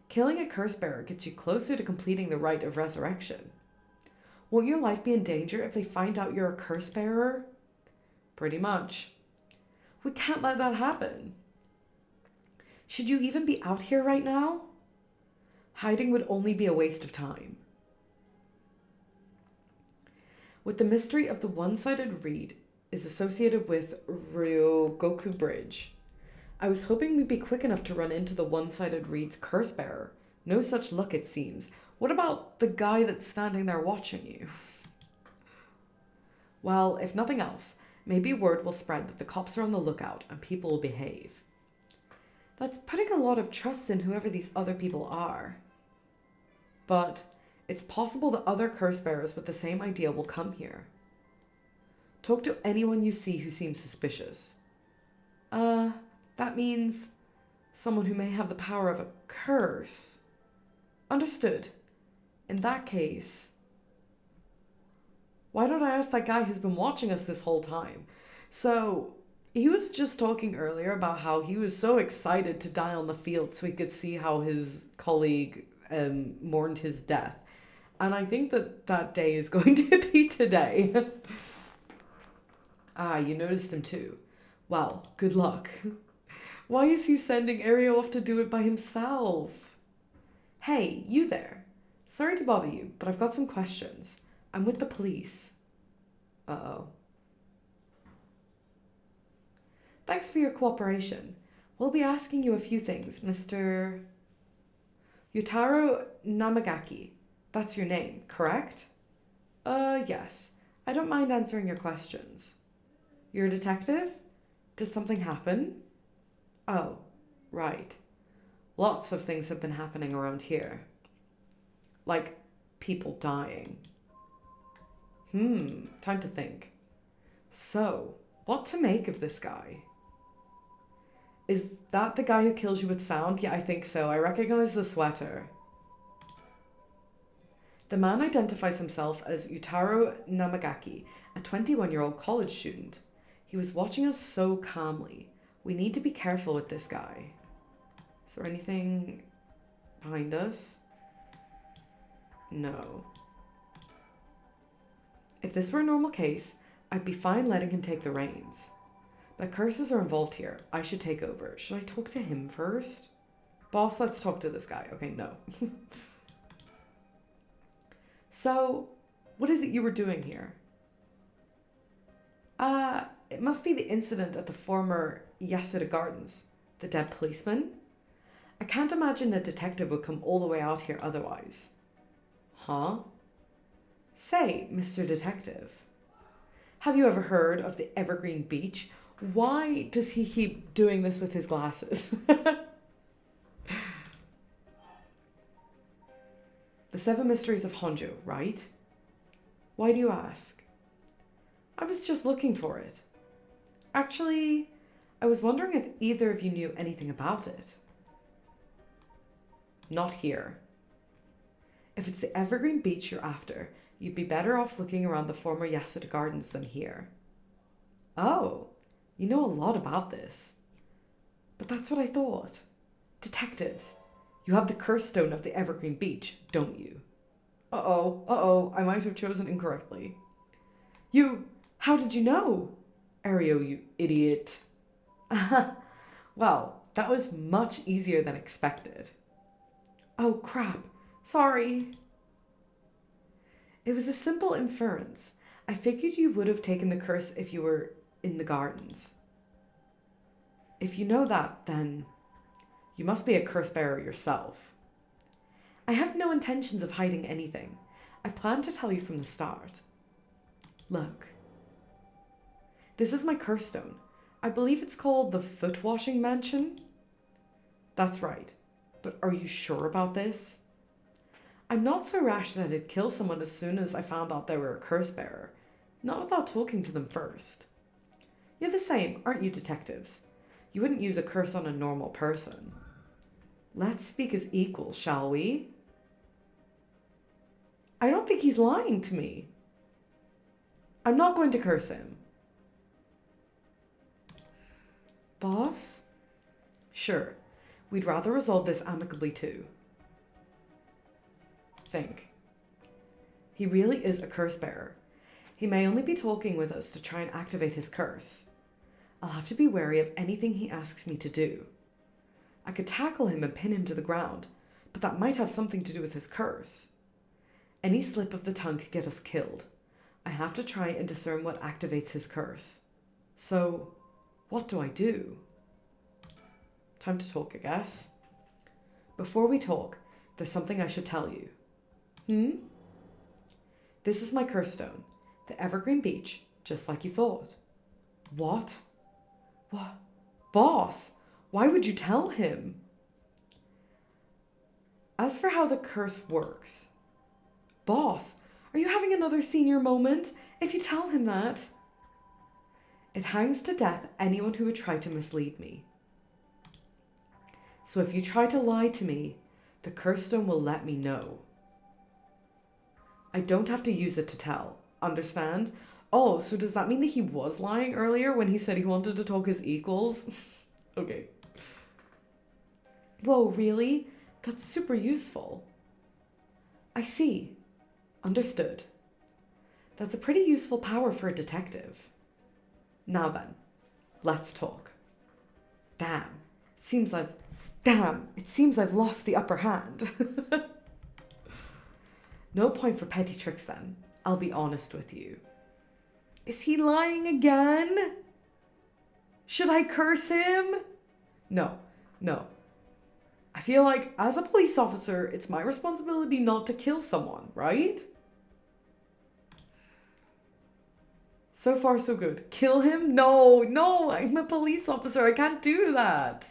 killing a curse bearer gets you closer to completing the rite of resurrection. Won't your life be in danger if they find out you're a curse bearer? Pretty much. We can't let that happen. Should you even be out here right now? Hiding would only be a waste of time. With the mystery of the one-sided reed is associated with Ryogoku Bridge. I was hoping we'd be quick enough to run into the one-sided reed's curse bearer. No such luck, it seems. What about the guy that's standing there watching you? Well, if nothing else, maybe word will spread that the cops are on the lookout and people will behave. That's putting a lot of trust in whoever these other people are. But it's possible that other curse bearers with the same idea will come here. Talk to anyone you see who seems suspicious. That means someone who may have the power of a curse. Understood. In that case, why don't I ask that guy who's been watching us this whole time? So, he was just talking earlier about how he was so excited to die on the field so he could see how his colleague mourned his death. And I think that that day is going to be today. Ah, you noticed him too. Well, good luck. Why is he sending Ario off to do it by himself? Hey, you there. Sorry to bother you, but I've got some questions. I'm with the police. Uh-oh. Thanks for your cooperation. We'll be asking you a few things, Mr. Yutaro Namagaki. That's your name, correct? Yes. I don't mind answering your questions. You're a detective? Did something happen? Oh, right. Lots of things have been happening around here. Like people dying. Time to think. So, what to make of this guy? Is that the guy who kills you with sound? Yeah, I think so. I recognize the sweater. The man identifies himself as Yutaro Namagaki, a 21-year-old college student. He was watching us so calmly. We need to be careful with this guy. Is there anything behind us? No. If this were a normal case, I'd be fine letting him take the reins. But curses are involved here. I should take over. Should I talk to him first? Boss, let's talk to this guy. Okay, no. So, what is it you were doing here? It must be the incident at the former Yasuda Gardens. The dead policeman? I can't imagine a detective would come all the way out here otherwise. Huh? Say, Mr. Detective, have you ever heard of the Evergreen Beach? Why does he keep doing this with his glasses? The Seven Mysteries of Honjo, right? Why do you ask? I was just looking for it. Actually, I was wondering if either of you knew anything about it. Not here. If it's the Evergreen Beach you're after, you'd be better off looking around the former Yasuda Gardens than here. Oh, you know a lot about this. But that's what I thought. Detectives. You have the curse stone of the Evergreen Beach, don't you? Uh-oh, I might have chosen incorrectly. How did you know? Ario, you idiot. Well, that was much easier than expected. Oh, crap. Sorry. It was a simple inference. I figured you would have taken the curse if you were in the gardens. If you know that, then you must be a curse bearer yourself. I have no intentions of hiding anything. I plan to tell you from the start. Look. This is my curse stone. I believe it's called the Foot Washing Mansion. That's right. But are you sure about this? I'm not so rash that I'd kill someone as soon as I found out they were a curse bearer. Not without talking to them first. You're the same, aren't you, detectives? You wouldn't use a curse on a normal person. Let's speak as equals, shall we? I don't think he's lying to me. I'm not going to curse him. Boss? Sure. We'd rather resolve this amicably too. Think. He really is a curse bearer. He may only be talking with us to try and activate his curse. I'll have to be wary of anything he asks me to do. I could tackle him and pin him to the ground, but that might have something to do with his curse. Any slip of the tongue could get us killed. I have to try and discern what activates his curse. So, what do I do? Time to talk, I guess. Before we talk, there's something I should tell you. Hmm? This is my curse stone. The evergreen beech, just like you thought. What? What? Boss, why would you tell him? As for how the curse works... Boss, are you having another senior moment? If you tell him that... It hangs to death anyone who would try to mislead me. So if you try to lie to me, the curse stone will let me know. I don't have to use it to tell. Understand? Oh, so does that mean that he was lying earlier when he said he wanted to talk as equals? Okay. Whoa, really? That's super useful. I see. Understood. That's a pretty useful power for a detective. Now then, let's talk. Damn, it seems I've lost the upper hand. No point for petty tricks then. I'll be honest with you. Is he lying again? Should I curse him? No. I feel like as a police officer, it's my responsibility not to kill someone, right? So far, so good. Kill him? No, I'm a police officer. I can't do that.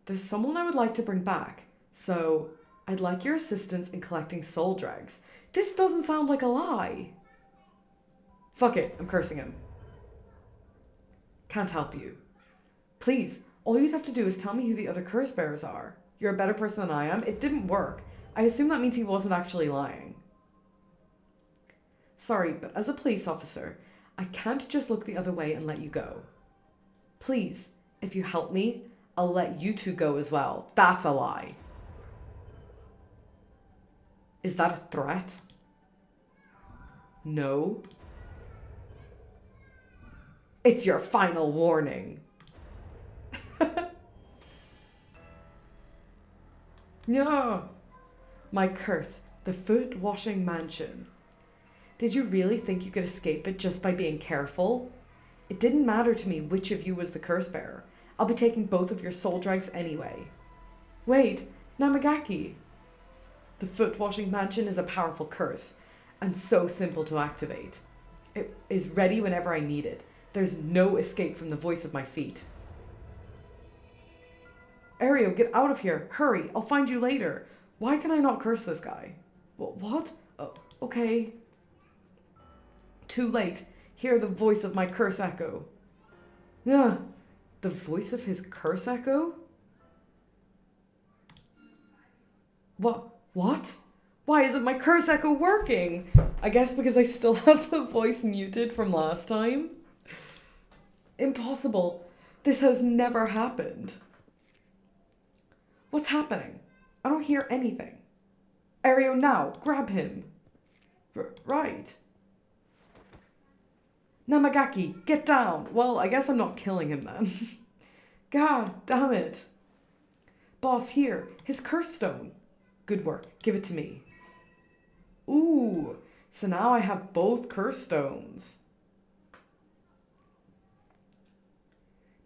There's someone I would like to bring back, so I'd like your assistance in collecting soul dregs. This doesn't sound like a lie. Fuck it, I'm cursing him. Can't help you. Please, all you'd have to do is tell me who the other curse bearers are. You're a better person than I am. It didn't work. I assume that means he wasn't actually lying. Sorry, but as a police officer, I can't just look the other way and let you go. Please, if you help me, I'll let you two go as well. That's a lie. Is that a threat? No. It's your final warning. No. My curse, the foot-washing mansion. Did you really think you could escape it just by being careful? It didn't matter to me which of you was the curse bearer. I'll be taking both of your soul dregs anyway. Wait, Namagaki. The foot-washing mansion is a powerful curse, and so simple to activate. It is ready whenever I need it. There's no escape from the voice of my feet. Ario, get out of here. Hurry, I'll find you later. Why can I not curse this guy? What? Okay. Too late. Hear the voice of my curse echo. Ugh. The voice of his curse echo? What? Why isn't my curse echo working? I guess because I still have the voice muted from last time. Impossible. This has never happened. What's happening? I don't hear anything. Ario, now, grab him. Right. Namagaki, get down. Well, I guess I'm not killing him then. God damn it. Boss, here, his curse stone. Good work, give it to me. Ooh, so now I have both curse stones.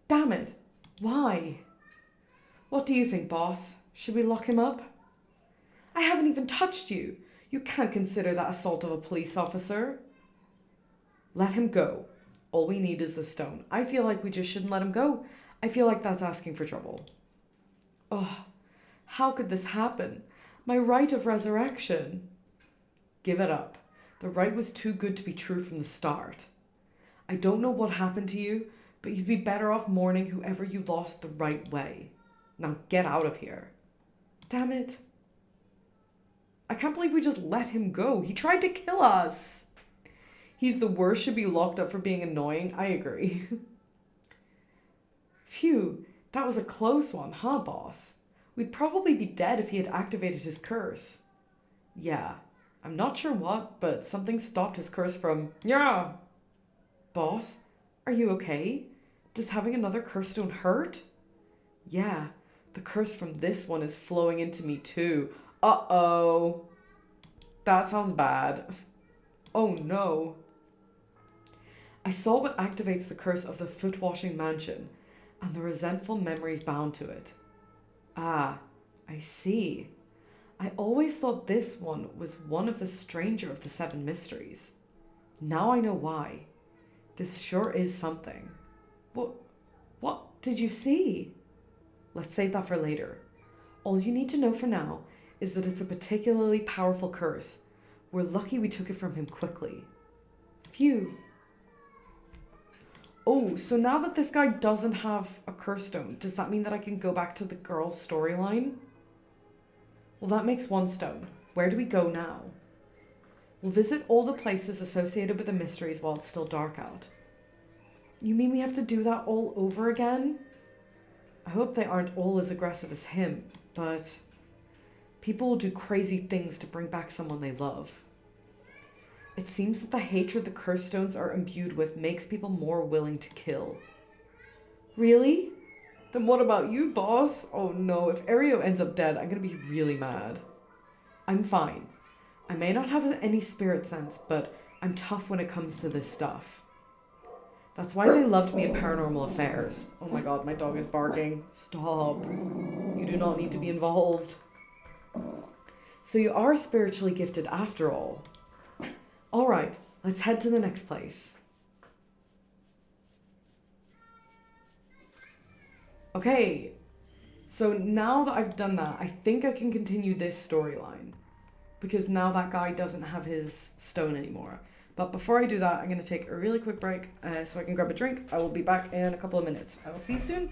Damn it, why? What do you think, boss? Should we lock him up? I haven't even touched you. You can't consider that assault of a police officer. Let him go. All we need is the stone. I feel like we just shouldn't let him go. I feel like that's asking for trouble. Oh, how could this happen? My right of resurrection. Give it up. The right was too good to be true from the start. I don't know what happened to you, but you'd be better off mourning whoever you lost the right way. Now get out of here. Damn it. I can't believe we just let him go. He tried to kill us. He's the worst, should be locked up for being annoying. I agree. Phew, that was a close one, huh, boss? We'd probably be dead if he had activated his curse. Yeah, I'm not sure what, but something stopped his curse from... Yeah. Boss, are you okay? Does having another curse stone hurt? Yeah, the curse from this one is flowing into me too. Uh-oh. That sounds bad. Oh no. I saw what activates the curse of the foot-washing mansion, and the resentful memories bound to it. Ah, I see. I always thought this one was one of the stranger of the seven mysteries. Now I know why. This sure is something. What what did you see? Let's save that for later. All you need to know for now is that it's a particularly powerful curse. We're lucky we took it from him quickly. Phew. Oh, so now that this guy doesn't have a curse stone, does that mean that I can go back to the girl's storyline? Well, that makes one stone. Where do we go now? We'll visit all the places associated with the mysteries while it's still dark out. You mean we have to do that all over again? I hope they aren't all as aggressive as him, but people will do crazy things to bring back someone they love. It seems that the hatred the curse stones are imbued with makes people more willing to kill. Really? Then what about you, boss? Oh no, if Ario ends up dead, I'm gonna be really mad. I'm fine. I may not have any spirit sense, but I'm tough when it comes to this stuff. That's why they loved me in Paranormal Affairs. Oh my god, my dog is barking. Stop. You do not need to be involved. So you are spiritually gifted after all. Alright, let's head to the next place. Okay, so now that I've done that, I think I can continue this storyline. Because now that guy doesn't have his stone anymore. But before I do that, I'm going to take a really quick break so I can grab a drink. I will be back in a couple of minutes. I will see you soon.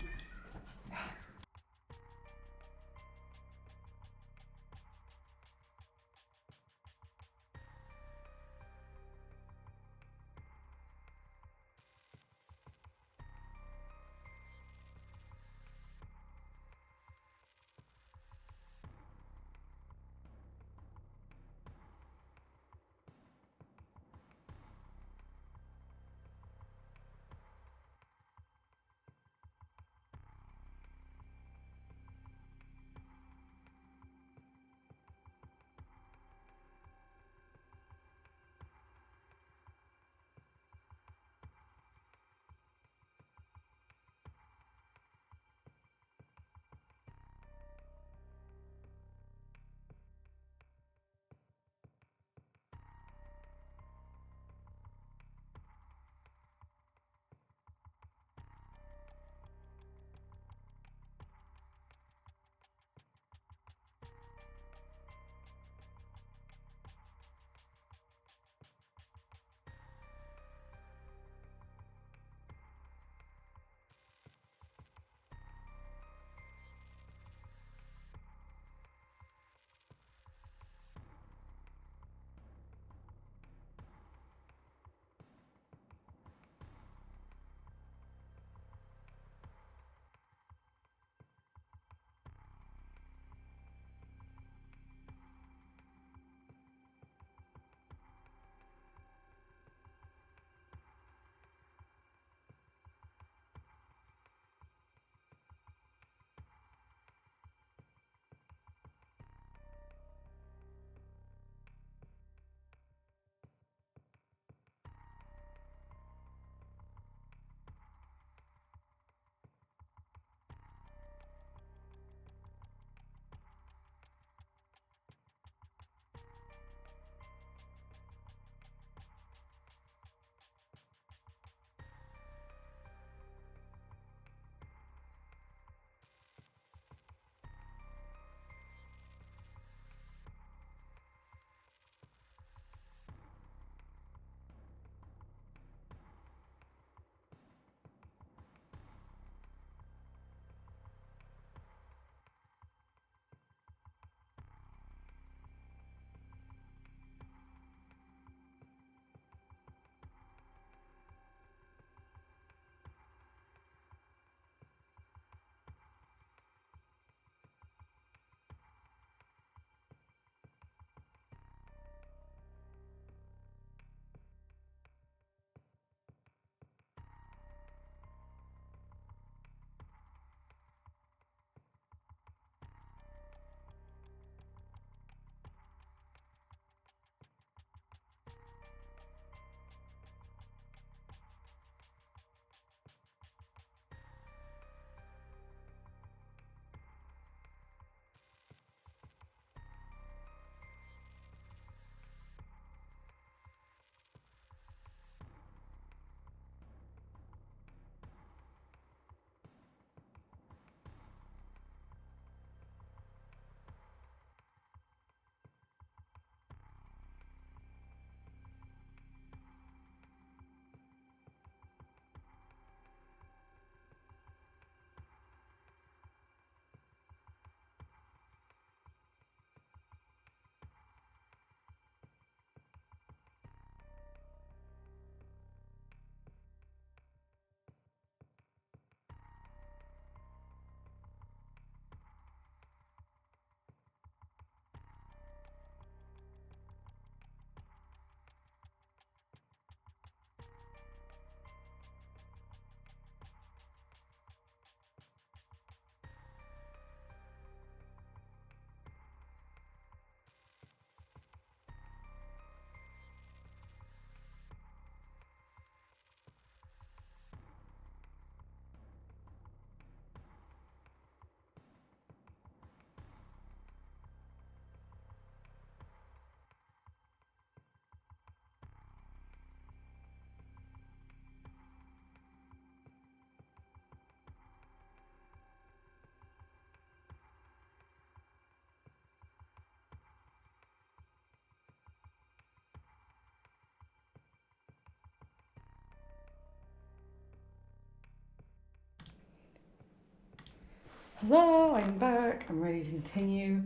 Hello, I'm back. I'm ready to continue.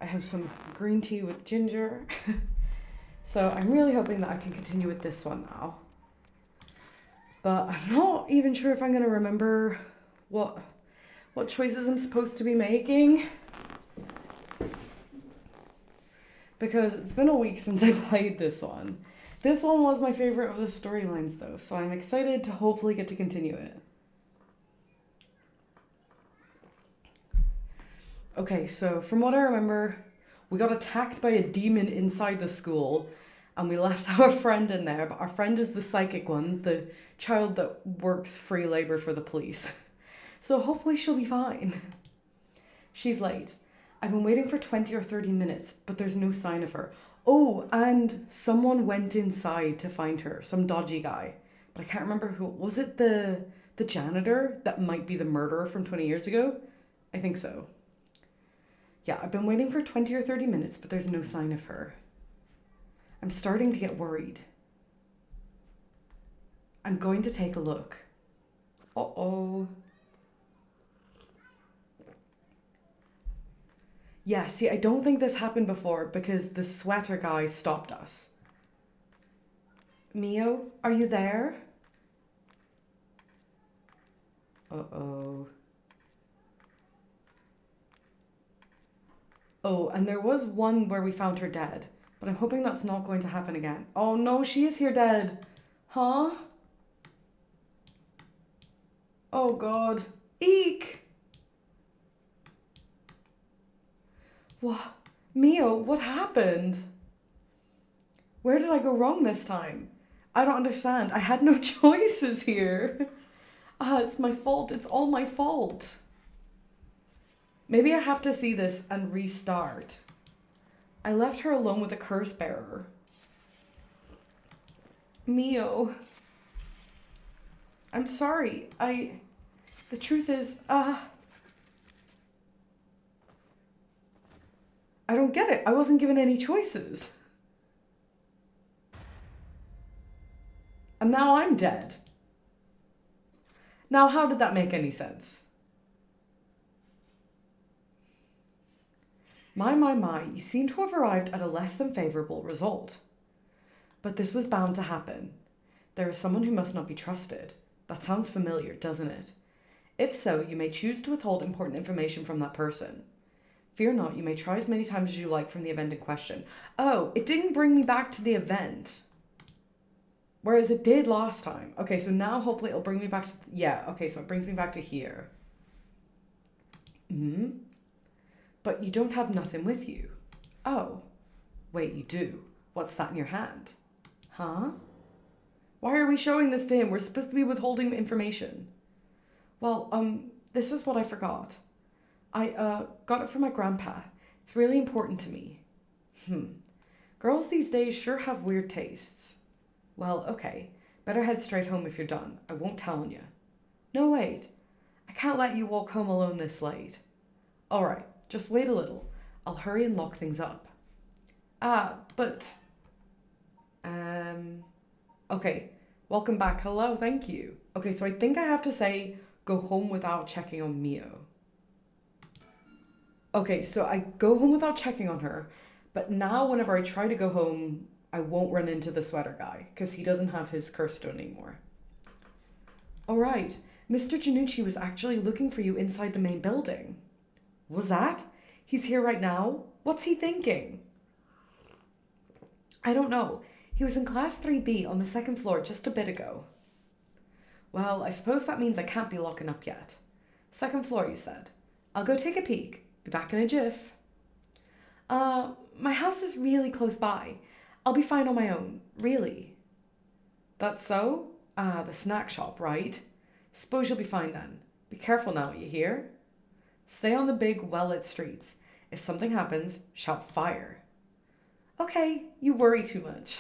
I have some green tea with ginger. So I'm really hoping that I can continue with this one now. But I'm not even sure if I'm going to remember what choices I'm supposed to be making. Because it's been a week since I played this one. This one was my favorite of the storylines though, so I'm excited to hopefully get to continue it. Okay, so from what I remember, we got attacked by a demon inside the school and we left our friend in there, but our friend is the psychic one, the child that works free labor for the police. So hopefully she'll be fine. She's late. I've been waiting for 20 or 30 minutes, but there's no sign of her. Oh, and someone went inside to find her, some dodgy guy. But I can't remember who. Was it the janitor that might be the murderer from 20 years ago? I think so. Yeah, I've been waiting for 20 or 30 minutes, but there's no sign of her. I'm starting to get worried. I'm going to take a look. Uh-oh. Yeah, see, I don't think this happened before because the sweater guy stopped us. Mio, are you there? Uh-oh. Oh, and there was one where we found her dead, but I'm hoping that's not going to happen again. Oh no, she is here dead. Huh? Oh god. Eek! What? Mio, what happened? Where did I go wrong this time? I don't understand. I had no choices here. It's my fault. It's all my fault. Maybe I have to see this and restart. I left her alone with a curse bearer. Mio. I'm sorry. The truth is, I don't get it. I wasn't given any choices. And now I'm dead. Now, how did that make any sense? My, you seem to have arrived at a less than favourable result. But this was bound to happen. There is someone who must not be trusted. That sounds familiar, doesn't it? If so, you may choose to withhold important information from that person. Fear not, you may try as many times as you like from the event in question. Oh, it didn't bring me back to the event. Whereas it did last time. Okay, so now hopefully it'll bring me back to... Yeah, okay, so it brings me back to here. But you don't have nothing with you. Oh. Wait, you do. What's that in your hand? Huh? Why are we showing this to him? We're supposed to be withholding information. Well, this is what I forgot. I got it from my grandpa. It's really important to me. Girls these days sure have weird tastes. Well, okay. Better head straight home if you're done. I won't tell on you. No, wait. I can't let you walk home alone this late. All right, just wait a little. I'll hurry and lock things up. But... Okay, welcome back. Hello, thank you. Okay, so I think I have to say, go home without checking on Mio. Okay, so I go home without checking on her, but now whenever I try to go home, I won't run into the sweater guy, because he doesn't have his curse stone anymore. Alright, Mr. Janucci was actually looking for you inside the main building. Was that? He's here right now? What's he thinking? I don't know. He was in class 3B on the second floor just a bit ago. Well, I suppose that means I can't be locking up yet. Second floor, you said. I'll go take a peek. Be back in a jiff. My house is really close by. I'll be fine on my own. Really. That's so? The snack shop, right? Suppose you'll be fine then. Be careful now, you hear? Stay on the big, well-lit streets. If something happens, shout fire. Okay, you worry too much.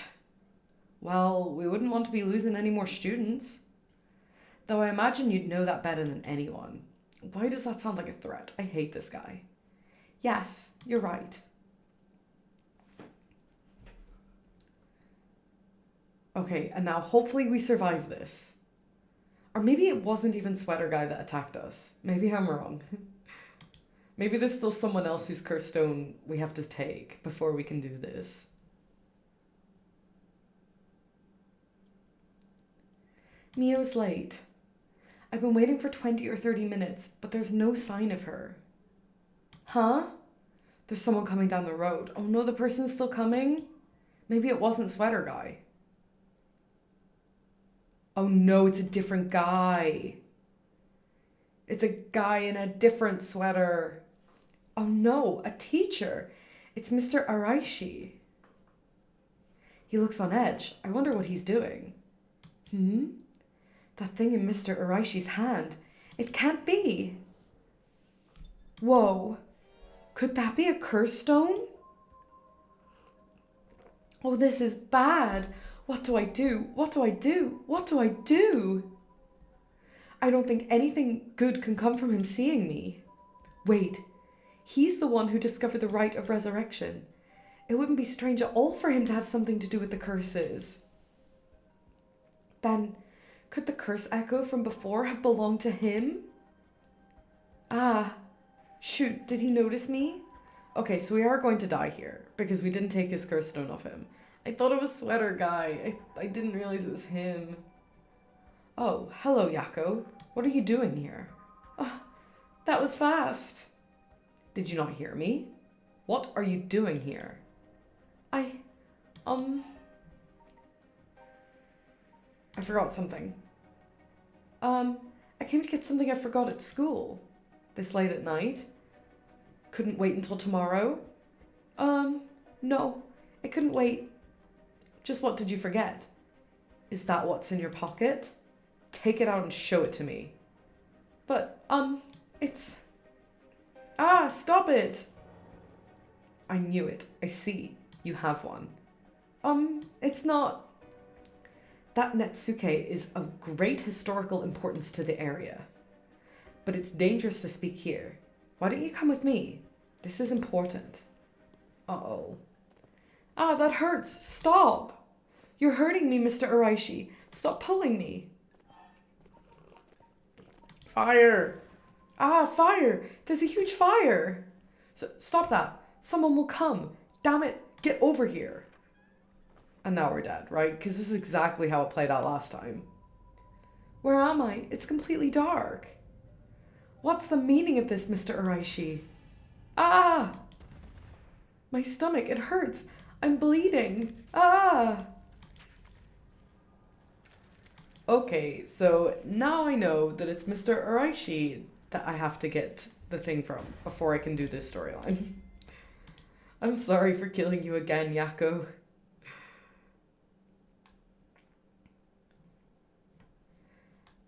Well, we wouldn't want to be losing any more students. Though I imagine you'd know that better than anyone. Why does that sound like a threat? I hate this guy. Yes, you're right. Okay, and now hopefully we survive this. Or maybe it wasn't even Sweater Guy that attacked us. Maybe I'm wrong. Maybe there's still someone else whose curse stone we have to take before we can do this. Mio's late. I've been waiting for 20 or 30 minutes, but there's no sign of her. Huh? There's someone coming down the road. Oh no, the person's still coming? Maybe it wasn't Sweater Guy. Oh no, it's a different guy. It's a guy in a different sweater. Oh no, a teacher. It's Mr. Araishi. He looks on edge. I wonder what he's doing. That thing in Mr. Araishi's hand. It can't be. Whoa. Could that be a curse stone? Oh, this is bad. What do I do? What do I do? What do I do? I don't think anything good can come from him seeing me. Wait, he's the one who discovered the rite of resurrection. It wouldn't be strange at all for him to have something to do with the curses. Then, could the curse echo from before have belonged to him? Ah, shoot, did he notice me? Okay, so we are going to die here, because we didn't take his curse stone off him. I thought it was Sweater Guy. I didn't realize it was him. Oh, hello, Yako. What are you doing here? Oh, that was fast. Did you not hear me? What are you doing here? I forgot something. I came to get something I forgot at school. This late at night. Couldn't wait until tomorrow? No, I couldn't wait. Just what did you forget? Is that what's in your pocket? Take it out and show it to me. But, it's... Ah, stop it! I knew it. I see. You have one. It's not... That Netsuke is of great historical importance to the area. But it's dangerous to speak here. Why don't you come with me? This is important. Uh-oh. Ah, that hurts. Stop. You're hurting me, Mr. Araishi. Stop pulling me. Fire. Ah, fire. There's a huge fire. So, stop that. Someone will come. Damn it. Get over here. And now we're dead, right? Because this is exactly how it played out last time. Where am I? It's completely dark. What's the meaning of this, Mr. Araishi? Ah! My stomach, it hurts. I'm bleeding. Ah! Okay, so now I know that it's Mr. Araishi that I have to get the thing from before I can do this storyline. I'm sorry for killing you again, Yako.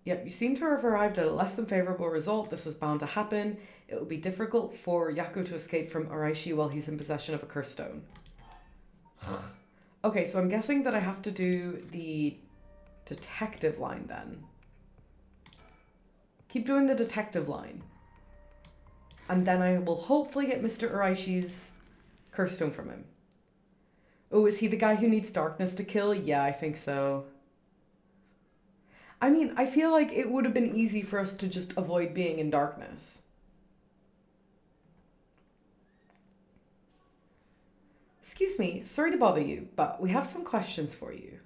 Yep, you seem to have arrived at a less than favorable result. This was bound to happen. It would be difficult for Yako to escape from Araishi while he's in possession of a curse stone. Okay, so I'm guessing that I have to do the detective line then. Keep doing the detective line. And then I will hopefully get Mr. Araishi's curse stone from him. Oh, is he the guy who needs darkness to kill? Yeah, I think so. I mean, I feel like it would have been easy for us to just avoid being in darkness. Excuse me, sorry to bother you, but we have some questions for you.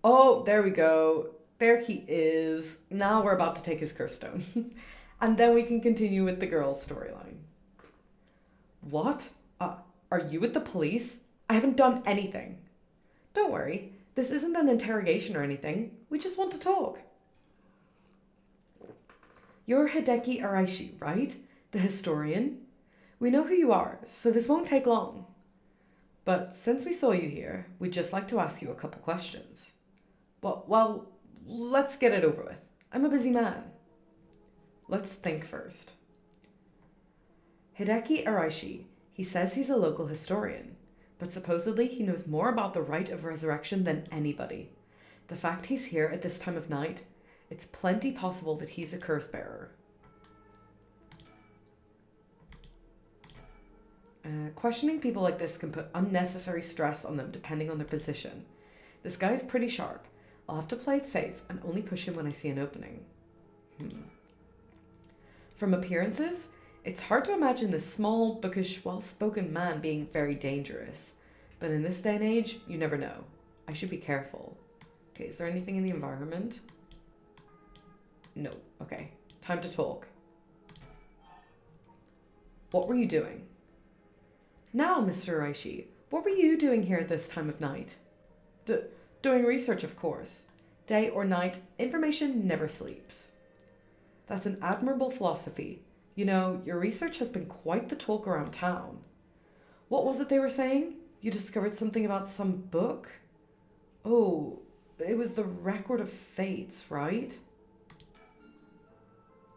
Oh, there we go. There he is. Now we're about to take his curse stone. And then we can continue with the girl's storyline. What? Are you with the police? I haven't done anything. Don't worry. This isn't an interrogation or anything. We just want to talk. You're Hideki Araishi, right? The historian? We know who you are, so this won't take long. But since we saw you here, we'd just like to ask you a couple questions. Well, let's get it over with. I'm a busy man. Let's think first. Hideki Araishi, he says he's a local historian, but supposedly he knows more about the rite of resurrection than anybody. The fact he's here at this time of night, it's plenty possible that he's a curse bearer. Questioning people like this can put unnecessary stress on them depending on their position. This guy's pretty sharp. I'll have to play it safe and only push him when I see an opening. From appearances, it's hard to imagine this small, bookish, well-spoken man being very dangerous. But in this day and age, you never know. I should be careful. Okay, is there anything in the environment? No. Okay, time to talk. What were you doing? Now, Mr. Uraishi, what were you doing here at this time of night? Doing research, of course. Day or night, information never sleeps. That's an admirable philosophy. You know, your research has been quite the talk around town. What was it they were saying? You discovered something about some book? Oh, it was the Record of Fates, right?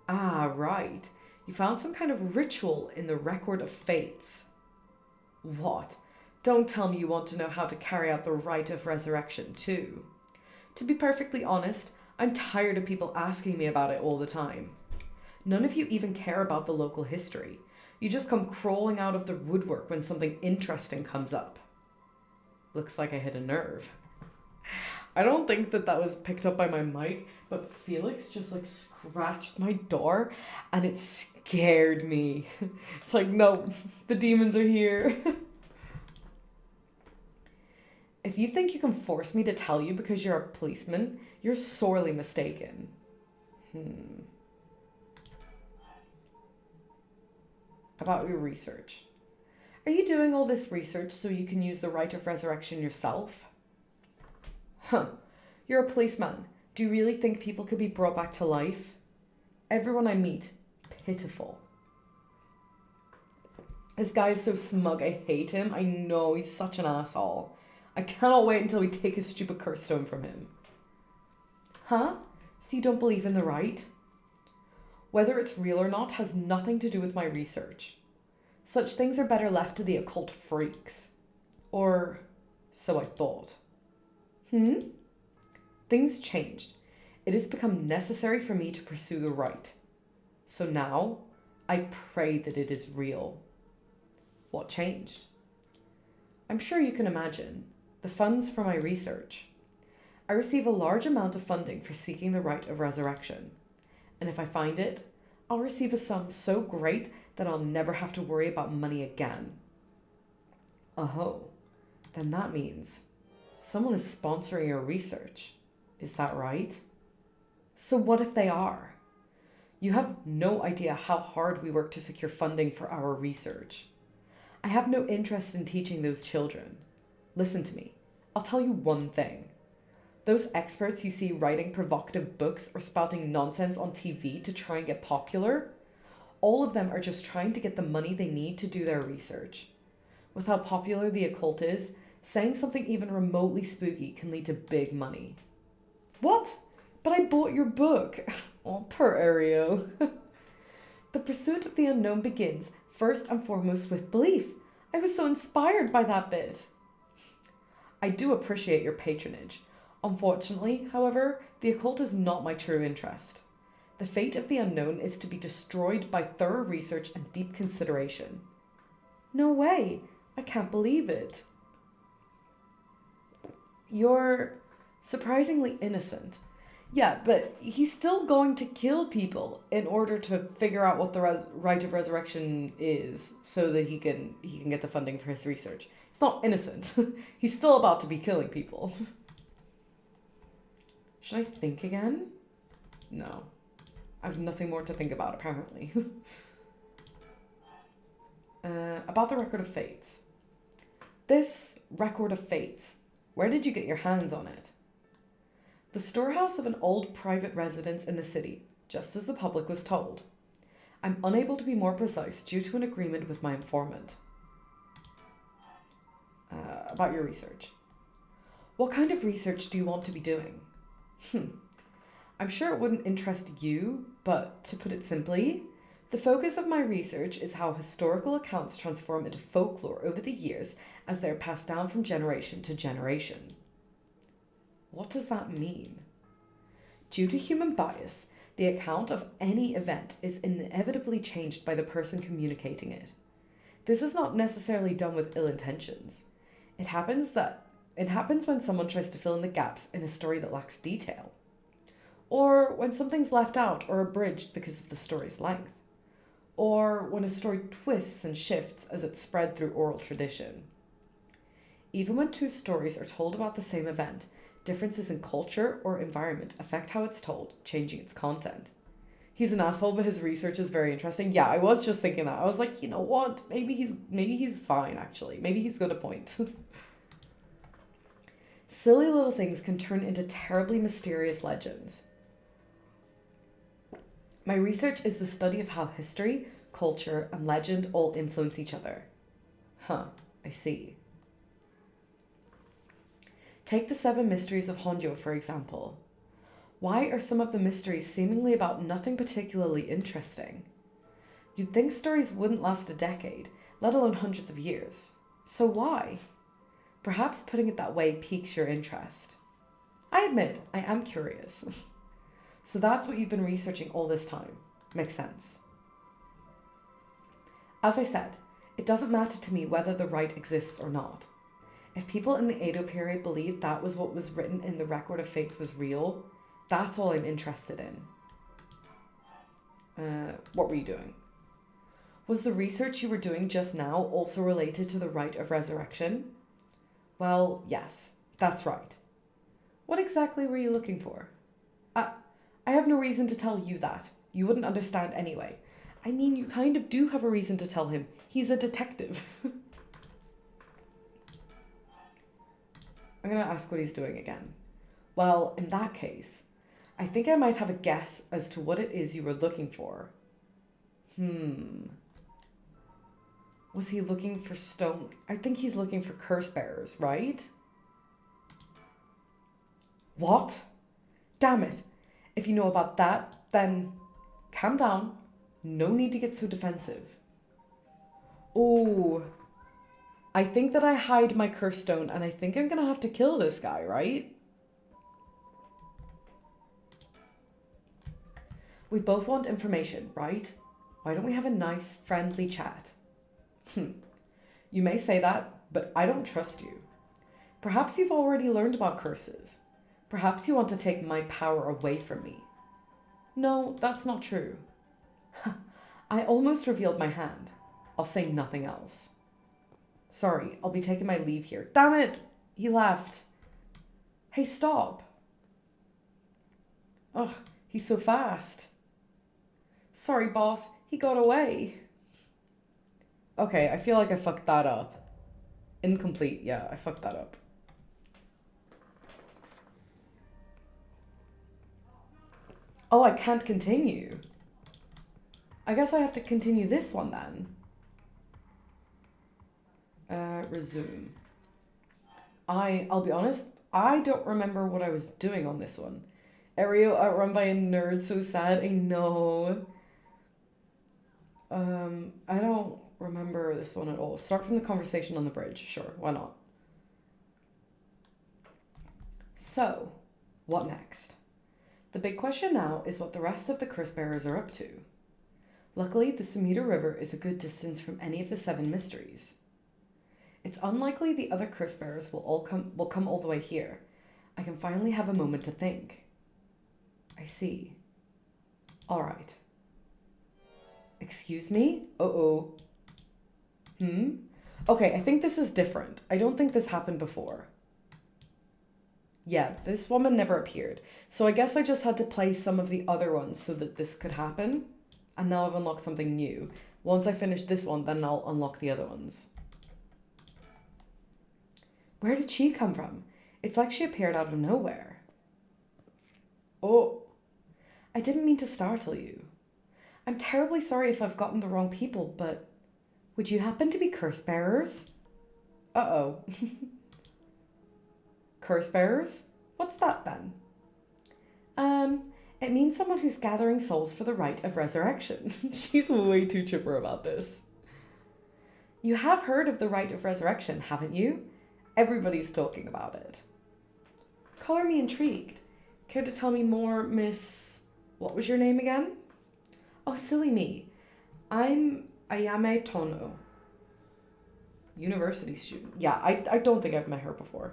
Ah, right. You found some kind of ritual in the Record of Fates. What? Don't tell me you want to know how to carry out the rite of resurrection, too. To be perfectly honest, I'm tired of people asking me about it all the time. None of you even care about the local history. You just come crawling out of the woodwork when something interesting comes up. Looks like I hit a nerve. I don't think that was picked up by my mic, but Felix just like scratched my door and it scared me. It's like, no, the demons are here. If you think you can force me to tell you because you're a policeman, you're sorely mistaken. About your research. Are you doing all this research so you can use the rite of resurrection yourself? Huh. You're a policeman. Do you really think people could be brought back to life? Everyone I meet, pitiful. This guy is so smug, I hate him. I know, he's such an asshole. I cannot wait until we take his stupid curse stone from him. Huh? So you don't believe in the rite? Whether it's real or not has nothing to do with my research. Such things are better left to the occult freaks. Or so I thought. Things changed. It has become necessary for me to pursue the rite. So now, I pray that it is real. What changed? I'm sure you can imagine. The funds for my research. I receive a large amount of funding for seeking the rite of resurrection. And if I find it, I'll receive a sum so great that I'll never have to worry about money again. Oh, then that means someone is sponsoring your research. Is that right? So what if they are? You have no idea how hard we work to secure funding for our research. I have no interest in teaching those children. Listen to me. I'll tell you one thing. Those experts you see writing provocative books or spouting nonsense on TV to try and get popular, all of them are just trying to get the money they need to do their research. With how popular the occult is, saying something even remotely spooky can lead to big money. What? But I bought your book. Oh, poor Aereo. The pursuit of the unknown begins first and foremost with belief. I was so inspired by that bit. I do appreciate your patronage. Unfortunately, however, the occult is not my true interest. The fate of the unknown is to be destroyed by thorough research and deep consideration. No way! I can't believe it. You're surprisingly innocent. Yeah, but he's still going to kill people in order to figure out what the rite of resurrection is, so that he can get the funding for his research. It's not innocent. He's still about to be killing people. Should I think again? No. I have nothing more to think about, apparently. About the Record of Fates. This Record of Fates, where did you get your hands on it? The storehouse of an old private residence in the city, just as the public was told. I'm unable to be more precise due to an agreement with my informant. About your research. What kind of research do you want to be doing? I'm sure it wouldn't interest you, but to put it simply, the focus of my research is how historical accounts transform into folklore over the years as they're passed down from generation to generation. What does that mean? Due to human bias, the account of any event is inevitably changed by the person communicating it. This is not necessarily done with ill intentions. It happens when someone tries to fill in the gaps in a story that lacks detail. Or when something's left out or abridged because of the story's length. or when a story twists and shifts as it's spread through oral tradition. Even when two stories are told about the same event, differences in culture or environment affect how it's told, changing its content. He's an asshole, but his research is very interesting. Yeah, I was just thinking that. I was like, you know what? Maybe he's fine actually. Maybe he's got a point. Silly little things can turn into terribly mysterious legends. My research is the study of how history, culture, and legend all influence each other. Huh, I see. Take the 7 mysteries of Honjo, for example. Why are some of the mysteries seemingly about nothing particularly interesting? You'd think stories wouldn't last a decade, let alone hundreds of years. So why? Perhaps putting it that way piques your interest. I admit, I am curious. So that's what you've been researching all this time. Makes sense. As I said, it doesn't matter to me whether the rite exists or not. If people in the Edo period believed that was what was written in the Record of Fates was real, that's all I'm interested in. What were you doing? Was the research you were doing just now also related to the rite of resurrection? Well, yes, that's right. What exactly were you looking for? I have no reason to tell you that. You wouldn't understand anyway. I mean, you kind of do have a reason to tell him. He's a detective. I'm going to ask what he's doing again. Well, in that case, I think I might have a guess as to what it is you were looking for. Was he looking for stone? I think he's looking for curse bearers, right? What? Damn it. If you know about that, then calm down. No need to get so defensive. Oh, I think that I hide my curse stone and I think I'm going to have to kill this guy, right? We both want information, right? Why don't we have a nice, friendly chat? You may say that, but I don't trust you. Perhaps you've already learned about curses. Perhaps you want to take my power away from me. No, that's not true. I almost revealed my hand. I'll say nothing else. Sorry, I'll be taking my leave here. Damn it! He left. Hey, stop. Ugh, he's so fast. Sorry, boss. He got away. Okay, I feel like I fucked that up. Incomplete. Yeah, I fucked that up. Oh, I can't continue. I guess I have to continue this one then. Resume. I'll be honest, I don't remember what I was doing on this one. Aereo outrun by a nerd, so sad, I know. I don't remember this one at all. Start from the conversation on the bridge, sure, why not? So, what next? The big question now is what the rest of the curse bearers are up to. Luckily, the Sumida River is a good distance from any of the 7 mysteries. It's unlikely the other curse bearers will come all the way here. I can finally have a moment to think. I see. All right. Excuse me? Uh-oh. Okay, I think this is different. I don't think this happened before. Yeah, this woman never appeared. So I guess I just had to play some of the other ones so that this could happen. And now I've unlocked something new. Once I finish this one, then I'll unlock the other ones. Where did she come from? It's like she appeared out of nowhere. Oh, I didn't mean to startle you. I'm terribly sorry if I've gotten the wrong people, but would you happen to be curse bearers? Uh-oh. Curse bearers? What's that then? It means someone who's gathering souls for the rite of resurrection. She's way too chipper about this. You have heard of the rite of resurrection, haven't you? Everybody's talking about it. Color me intrigued. Care to tell me more, Miss... What was your name again? Oh, silly me. I'm Ayame Tono. University student. Yeah, I don't think I've met her before.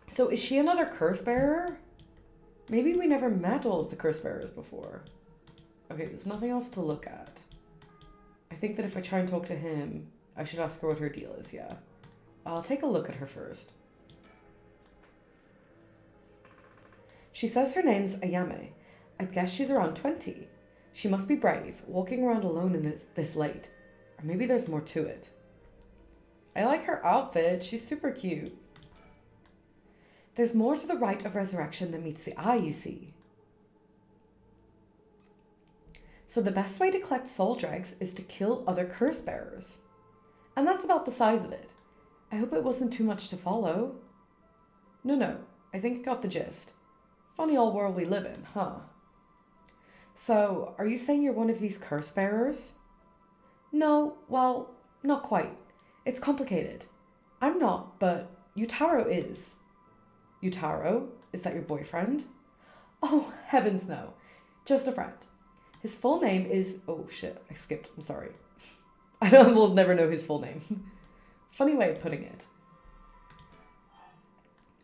So is she another curse bearer? Maybe we never met all of the curse bearers before. Okay, there's nothing else to look at. I think that if I try and talk to him, I should ask her what her deal is, yeah. I'll take a look at her first. She says her name's Ayame. I'd guess she's around 20. She must be brave, walking around alone in this late. Or maybe there's more to it. I like her outfit. She's super cute. There's more to the rite of resurrection than meets the eye, you see. So the best way to collect soul dregs is to kill other curse bearers. And that's about the size of it. I hope it wasn't too much to follow. No, I think I got the gist. Funny old world we live in, huh? So, are you saying you're one of these curse bearers? No, well, not quite. It's complicated. I'm not, but Yutaro is. Yutaro? Is that your boyfriend? Oh, heavens no. Just a friend. His full name is... Oh shit, I skipped. I'm sorry. I will never know his full name. Funny way of putting it.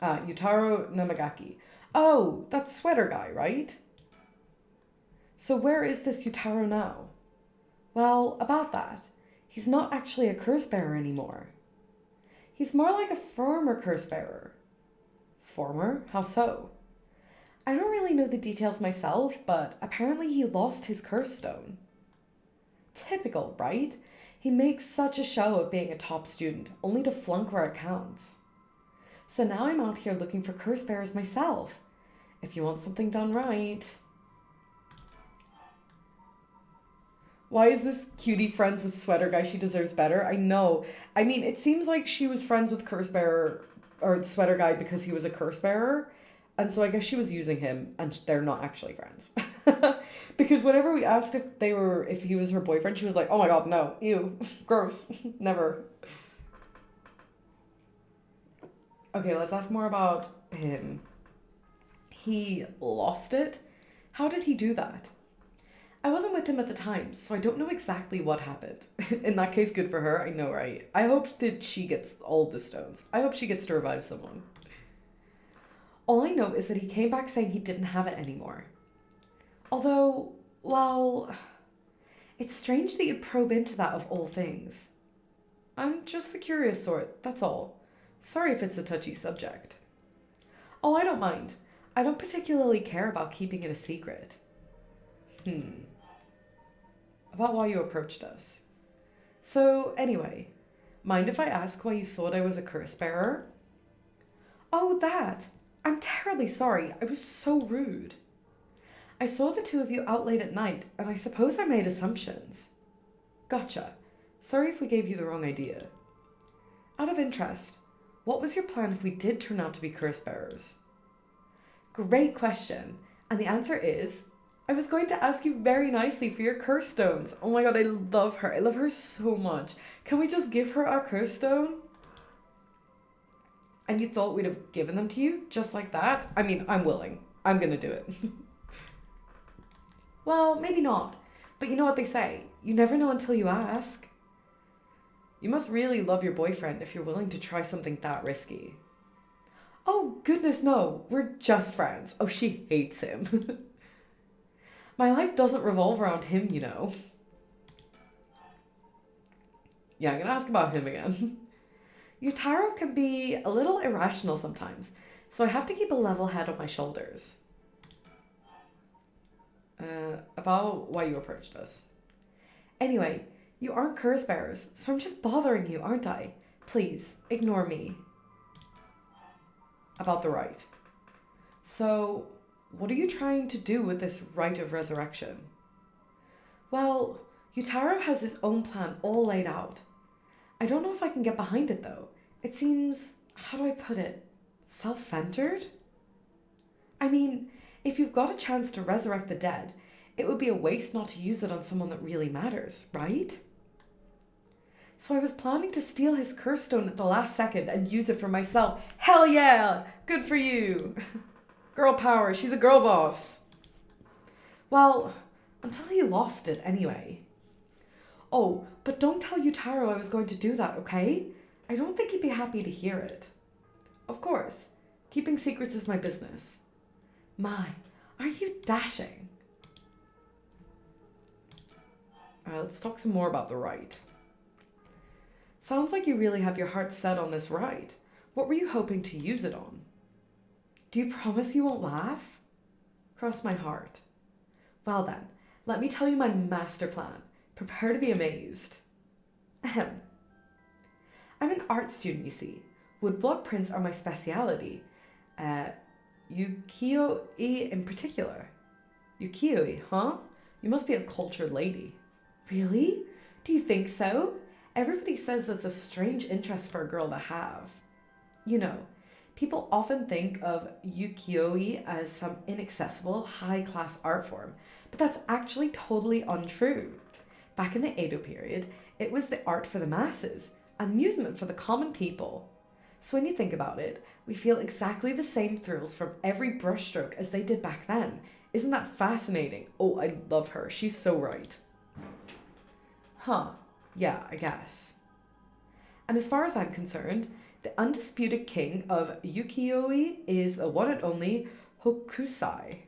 Yutaro Namagaki. Oh, that sweater guy, right? So where is this Yutaro now? Well, about that. He's not actually a curse bearer anymore. He's more like a former curse bearer. Former? How so? I don't really know the details myself, but apparently he lost his curse stone. Typical, right? He makes such a show of being a top student, only to flunk where it counts. So now I'm out here looking for curse bearers myself. If you want something done right. Why is this cutie friends with sweater guy? She deserves better. I know. I mean, it seems like she was friends with curse bearer or the sweater guy because he was a curse bearer. And so I guess she was using him and they're not actually friends. Because whenever we asked if he was her boyfriend, she was like, oh my god, no, ew, gross, never. Okay, let's ask more about him. He lost it? How did he do that? I wasn't with him at the time, so I don't know exactly what happened. In that case, good for her, I know, right? I hope that she gets all the stones. I hope she gets to revive someone. All I know is that he came back saying he didn't have it anymore. Although, well, it's strange that you probe into that of all things. I'm just the curious sort, that's all. Sorry if it's a touchy subject. Oh, I don't mind. I don't particularly care about keeping it a secret. About why you approached us. So, anyway, mind if I ask why you thought I was a curse bearer? Oh, that! I'm terribly sorry. I was so rude. I saw the two of you out late at night, and I suppose I made assumptions. Gotcha. Sorry if we gave you the wrong idea. Out of interest, what was your plan if we did turn out to be curse bearers? Great question. And the answer is, I was going to ask you very nicely for your curse stones. Oh my god, I love her. I love her so much. Can we just give her our curse stone? And you thought we'd have given them to you? Just like that? I mean, I'm willing. I'm gonna do it. Well, maybe not. But you know what they say. You never know until you ask. You must really love your boyfriend if you're willing to try something that risky. Oh, goodness no. We're just friends. Oh, she hates him. My life doesn't revolve around him, you know. Yeah, I'm gonna ask about him again. Yutaro can be a little irrational sometimes, so I have to keep a level head on my shoulders. About why you approached us. Anyway, you aren't curse bearers, so I'm just bothering you, aren't I? Please, ignore me. About the rite. So, what are you trying to do with this rite of resurrection? Well, Yutaro has his own plan all laid out. I don't know if I can get behind it though. It seems, how do I put it, self-centered? I mean, if you've got a chance to resurrect the dead, it would be a waste not to use it on someone that really matters, right? So I was planning to steal his curse stone at the last second and use it for myself. Hell yeah! Good for you! Girl power, she's a girl boss. Well, until he lost it anyway. Oh, but don't tell Yutaro I was going to do that, okay? I don't think he'd be happy to hear it. Of course, keeping secrets is my business. My, aren't you dashing? Let's talk some more about the ride. Sounds like you really have your heart set on this ride. What were you hoping to use it on? Do you promise you won't laugh? Cross my heart. Well then, let me tell you my master plan. Prepare to be amazed. Ahem. I'm an art student, you see. Woodblock prints are my speciality. Ukiyo-e in particular. Ukiyo-e, huh? You must be a cultured lady. Really? Do you think so? Everybody says that's a strange interest for a girl to have. You know, people often think of ukiyo-e as some inaccessible, high-class art form, but that's actually totally untrue. Back in the Edo period, it was the art for the masses, amusement for the common people. So when you think about it, we feel exactly the same thrills from every brushstroke as they did back then. Isn't that fascinating? Oh, I love her. She's so right. Huh. Yeah, I guess. And as far as I'm concerned, the undisputed king of ukiyo-e is the one and only Hokusai.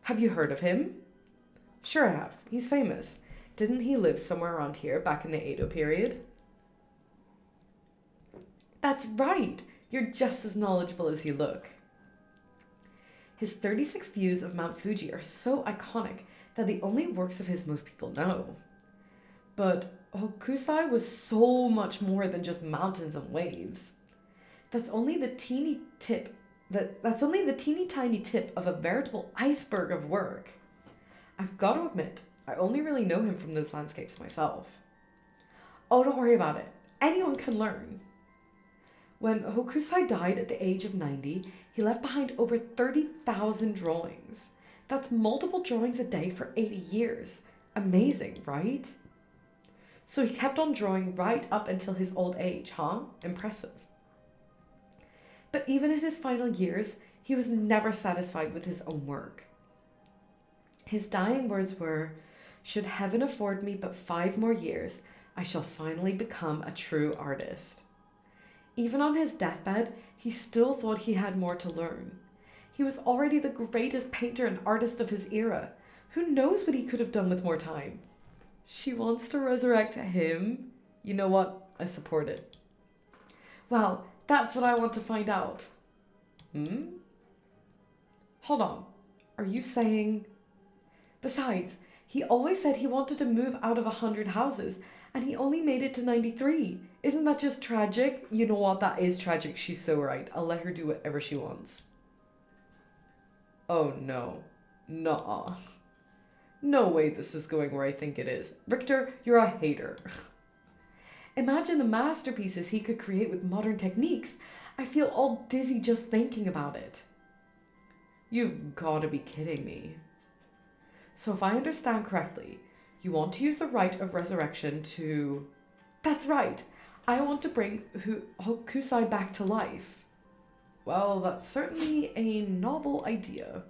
Have you heard of him? Sure I have. He's famous. Didn't he live somewhere around here back in the Edo period? That's right. You're just as knowledgeable as you look. His 36 views of Mount Fuji are so iconic that the only works of his most people know. But Hokusai was so much more than just mountains and waves. That's only the teeny tiny tip of a veritable iceberg of work. I've got to admit, I only really know him from those landscapes myself. Oh, don't worry about it. Anyone can learn. When Hokusai died at the age of 90, he left behind over 30,000 drawings. That's multiple drawings a day for 80 years. Amazing, right? So he kept on drawing right up until his old age, huh? Impressive. But even in his final years, he was never satisfied with his own work. His dying words were, "Should heaven afford me but 5 more years, I shall finally become a true artist." Even on his deathbed, he still thought he had more to learn. He was already the greatest painter and artist of his era. Who knows what he could have done with more time? She wants to resurrect him? You know what? I support it. Well, that's what I want to find out. Hold on. Are you saying... Besides, he always said he wanted to move out of 100 houses, and he only made it to 93. Isn't that just tragic? You know what? That is tragic. She's so right. I'll let her do whatever she wants. Oh no. Nuh-uh. No way this is going where I think it is. Richter, you're a hater. Imagine the masterpieces he could create with modern techniques. I feel all dizzy just thinking about it. You've got to be kidding me. So if I understand correctly, you want to use the rite of resurrection to... That's right. I want to bring Hokusai back to life. Well, that's certainly a novel idea.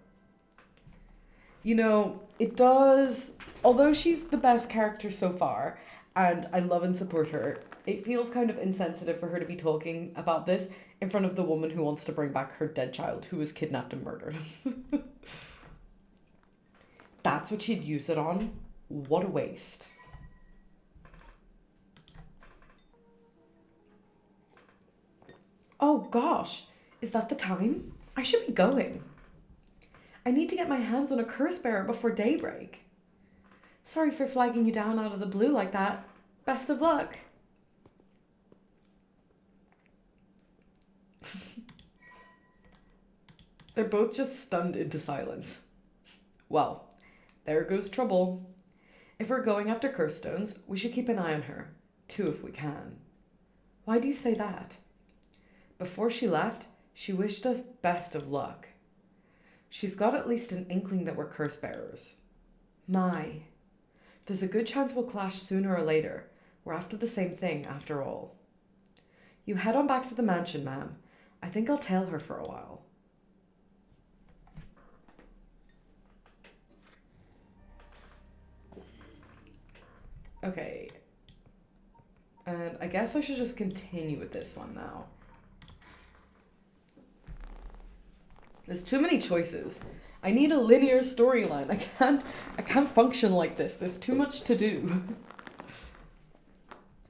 You know, it does... Although she's the best character so far, and I love and support her, it feels kind of insensitive for her to be talking about this in front of the woman who wants to bring back her dead child who was kidnapped and murdered. That's what she'd use it on? What a waste. Oh gosh, is that the time? I should be going. I need to get my hands on a curse bearer before daybreak. Sorry for flagging you down out of the blue like that. Best of luck. They're both just stunned into silence. Well, there goes trouble. If we're going after curse stones, we should keep an eye on her. 2 if we can. Why do you say that? Before she left, she wished us best of luck. She's got at least an inkling that we're curse bearers. My. There's a good chance we'll clash sooner or later. We're after the same thing, after all. You head on back to the mansion, ma'am. I think I'll tail her for a while. Okay. And I guess I should just continue with this one now. There's too many choices. I need a linear storyline. I can't function like this. There's too much to do.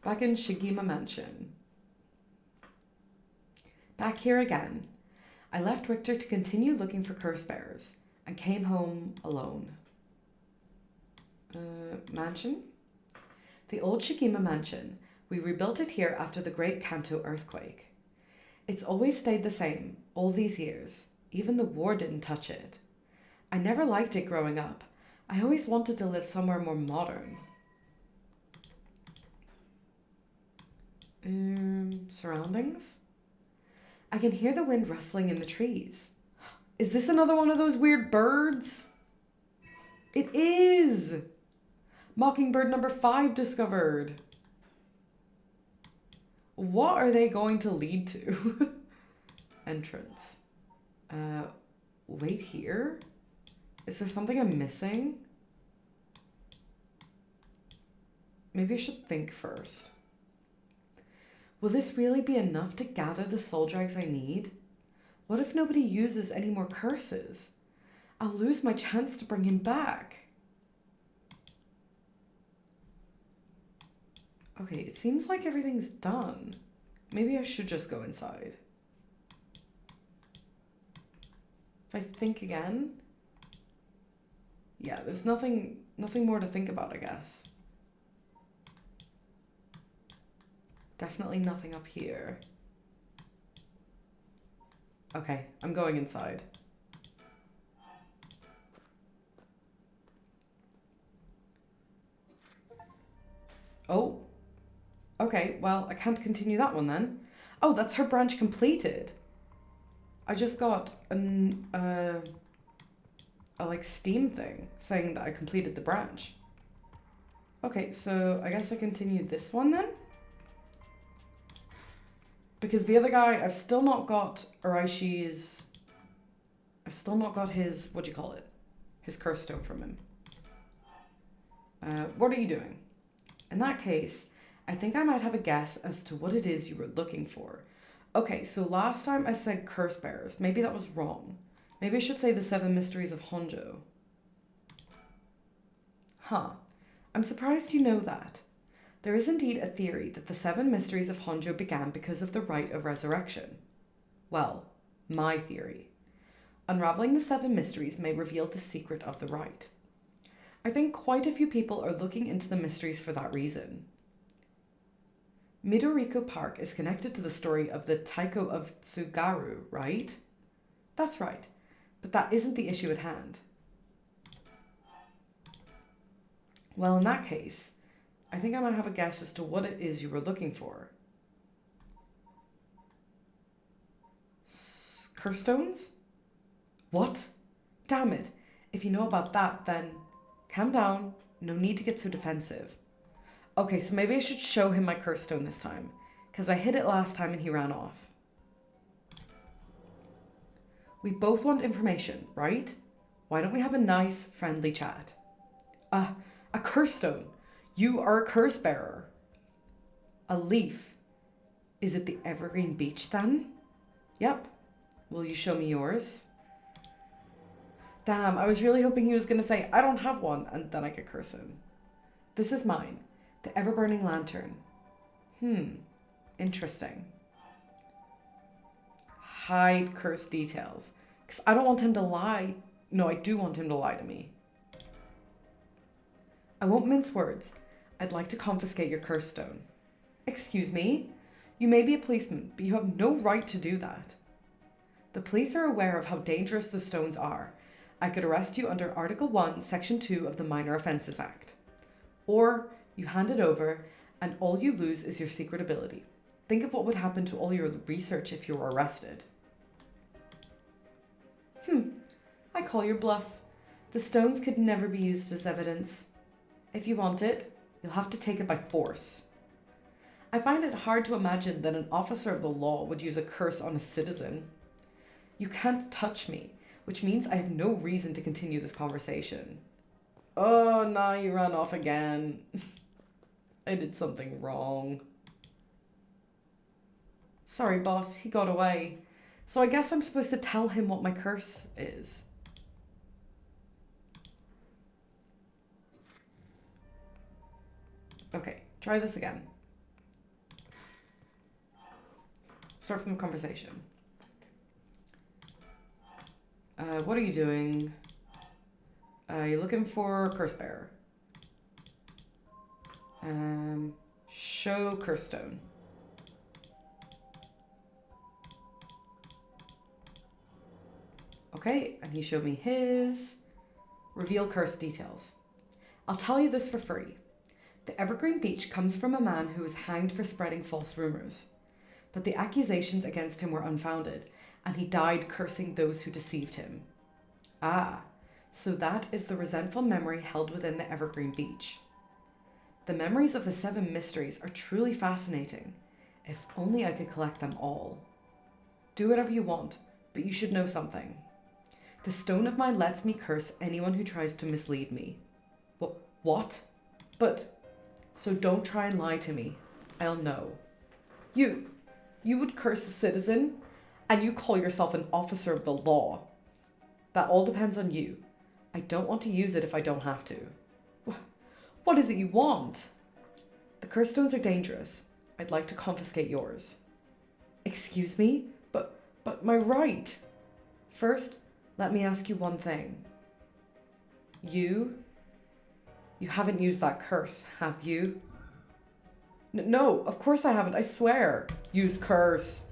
Back in Shigima Mansion. Back here again. I left Richter to continue looking for curse bearers and came home alone. Mansion? The old Shigima Mansion. We rebuilt it here after the Great Kanto earthquake. It's always stayed the same, all these years. Even the war didn't touch it. I never liked it growing up. I always wanted to live somewhere more modern. Surroundings? I can hear the wind rustling in the trees. Is this another one of those weird birds? It is! Mockingbird number 5 discovered. What are they going to lead to? Entrance. Wait here? Is there something I'm missing? Maybe I should think first. Will this really be enough to gather the soul drags I need? What if nobody uses any more curses? I'll lose my chance to bring him back. Okay, it seems like everything's done. Maybe I should just go inside. If I think again... Yeah, there's nothing more to think about, I guess. Definitely nothing up here. Okay, I'm going inside. Oh. Okay, well, I can't continue that one then. Oh, that's her branch completed. I just got a like Steam thing saying that I completed the branch. Okay, so I guess I continue this one then? Because the other guy, I've still not got Araishi's... I've still not got his, what do you call it? His curse stone from him. What are you doing? In that case, I think I might have a guess as to what it is you were looking for. Okay, so last time I said curse bearers. Maybe that was wrong. Maybe I should say the 7 mysteries of Honjo. Huh. I'm surprised you know that. There is indeed a theory that the 7 mysteries of Honjo began because of the rite of resurrection. Well, my theory. Unraveling the 7 mysteries may reveal the secret of the rite. I think quite a few people are looking into the mysteries for that reason. Midoriko Park is connected to the story of the Taiko of Tsugaru, right? That's right, but that isn't the issue at hand. Well, in that case, I think I might have a guess as to what it is you were looking for. Curse stones? What? Damn it. If you know about that, then calm down. No need to get so defensive. Okay, so maybe I should show him my curse stone this time, because I hid it last time and he ran off. We both want information, right? Why don't we have a nice, friendly chat? A curse stone. You are a curse bearer. A leaf. Is it the Evergreen Beach then? Yep. Will you show me yours? Damn, I was really hoping he was going to say, I don't have one, and then I could curse him. This is mine. The ever-burning lantern. Interesting. Hide curse details. Because I don't want him to lie. No, I do want him to lie to me. I won't mince words. I'd like to confiscate your curse stone. Excuse me? You may be a policeman, but you have no right to do that. The police are aware of how dangerous the stones are. I could arrest you under Article 1, Section 2 of the Minor Offences Act. Or you hand it over, and all you lose is your secret ability. Think of what would happen to all your research if you were arrested. I call your bluff. The stones could never be used as evidence. If you want it, you'll have to take it by force. I find it hard to imagine that an officer of the law would use a curse on a citizen. You can't touch me, which means I have no reason to continue this conversation. Oh, nah, you ran off again. I did something wrong. Sorry, boss, he got away. So I guess I'm supposed to tell him what my curse is. Okay, try this again. Start from the conversation. What are you doing? You're looking for Curse Bearer. Show Curse Stone. Okay, and he showed me his. Reveal curse details. I'll tell you this for free. The Evergreen Beach comes from a man who was hanged for spreading false rumors. But the accusations against him were unfounded, and he died cursing those who deceived him. Ah, so that is the resentful memory held within the Evergreen Beach. The memories of the 7 mysteries are truly fascinating. If only I could collect them all. Do whatever you want, but you should know something. The stone of mine lets me curse anyone who tries to mislead me. What? But, so don't try and lie to me. I'll know. You would curse a citizen, and you call yourself an officer of the law. That all depends on you. I don't want to use it if I don't have to. What is it you want? The curse stones are dangerous. I'd like to confiscate yours. Excuse me? But my right. First, let me ask you one thing. You haven't used that curse, have you? No, of course I haven't, I swear. Use curse.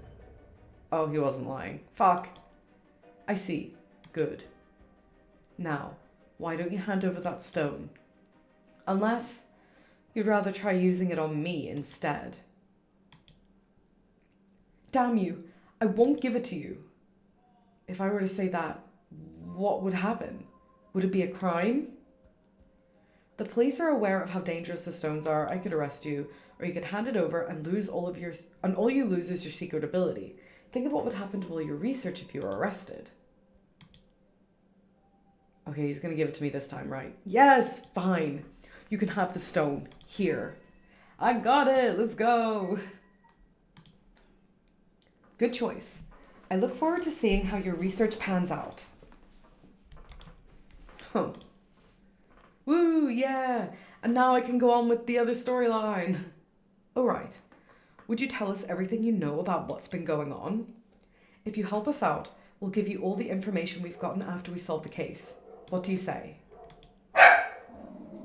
Oh, he wasn't lying. Fuck. I see. Good. Now, why don't you hand over that stone? Unless you'd rather try using it on me instead. Damn you, I won't give it to you. If I were to say that, what would happen? Would it be a crime? The police are aware of how dangerous the stones are. I could arrest you, or you could hand it over and lose all you lose is your secret ability. Think of what would happen to all your research if you were arrested. Okay, he's gonna give it to me this time, right? Yes, fine. You can have the stone. Here. I got it. Let's go. Good choice. I look forward to seeing how your research pans out. Huh. Woo, yeah. And now I can go on with the other storyline. All right. Would you tell us everything you know about what's been going on? If you help us out, we'll give you all the information we've gotten after we solve the case. What do you say?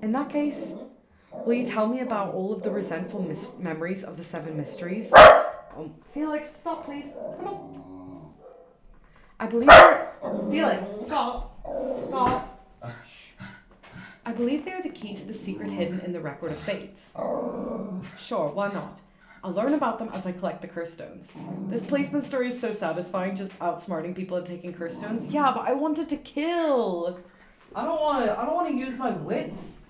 In that case, will you tell me about all of the resentful memories of the 7 mysteries? Oh, Felix, stop, please. Come on. I believe Felix, stop. Shh. I believe they are the key to the secret hidden in the Record of Fates. Sure, why not? I'll learn about them as I collect the curse stones. This policeman story is so satisfying, just outsmarting people and taking curse stones. Yeah, but I wanted to kill. I don't want to use my wits.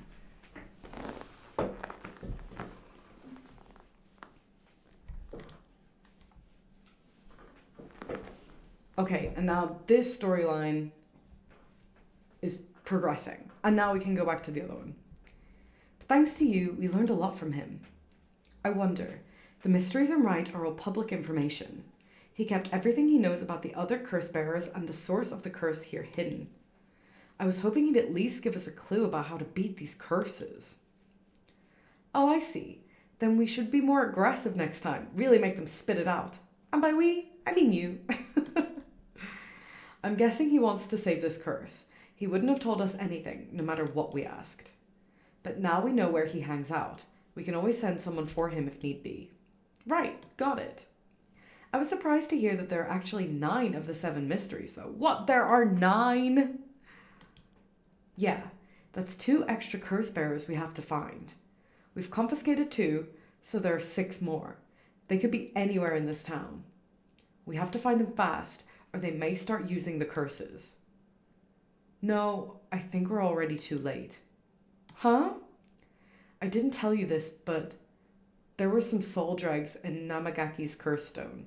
Okay, and now this storyline is progressing. And now we can go back to the other one. But thanks to you, we learned a lot from him. I wonder, the mysteries in Wright are all public information. He kept everything he knows about the other curse bearers and the source of the curse here hidden. I was hoping he'd at least give us a clue about how to beat these curses. Oh, I see. Then we should be more aggressive next time. Really make them spit it out. And by we, I mean you. I'm guessing he wants to save this curse. He wouldn't have told us anything, no matter what we asked. But now we know where he hangs out. We can always send someone for him if need be. Right, got it. I was surprised to hear that there are actually 9 of the 7 mysteries, though. What? There are 9? Yeah, that's 2 extra curse bearers we have to find. We've confiscated 2, so there are 6 more. They could be anywhere in this town. We have to find them fast, or they may start using the curses. No, I think we're already too late. Huh? I didn't tell you this, but there were some soul dregs in Namagaki's curse stone.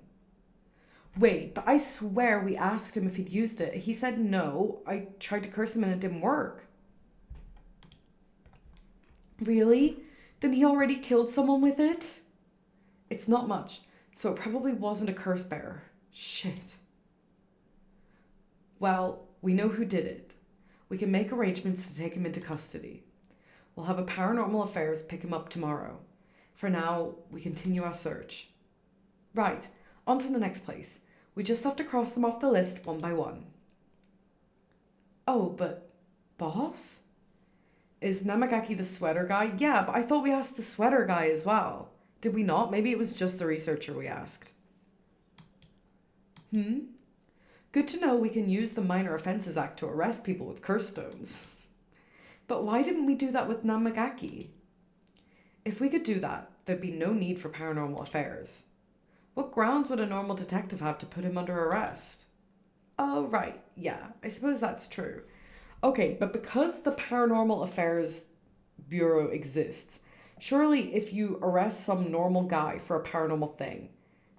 Wait, but I swear we asked him if he'd used it. He said no. I tried to curse him and it didn't work. Really? Then he already killed someone with it? It's not much, so it probably wasn't a curse bearer. Shit. Well, we know who did it. We can make arrangements to take him into custody. We'll have a paranormal affairs pick him up tomorrow. For now, we continue our search. Right, on to the next place. We just have to cross them off the list one by one. Oh, but boss? Is Namagaki the sweater guy? Yeah, but I thought we asked the sweater guy as well. Did we not? Maybe it was just the researcher we asked. Good to know we can use the Minor Offences Act to arrest people with curse stones. But why didn't we do that with Namagaki? If we could do that, there'd be no need for paranormal affairs. What grounds would a normal detective have to put him under arrest? Oh, right, yeah, I suppose that's true. Okay, but because the Paranormal Affairs Bureau exists, surely if you arrest some normal guy for a paranormal thing,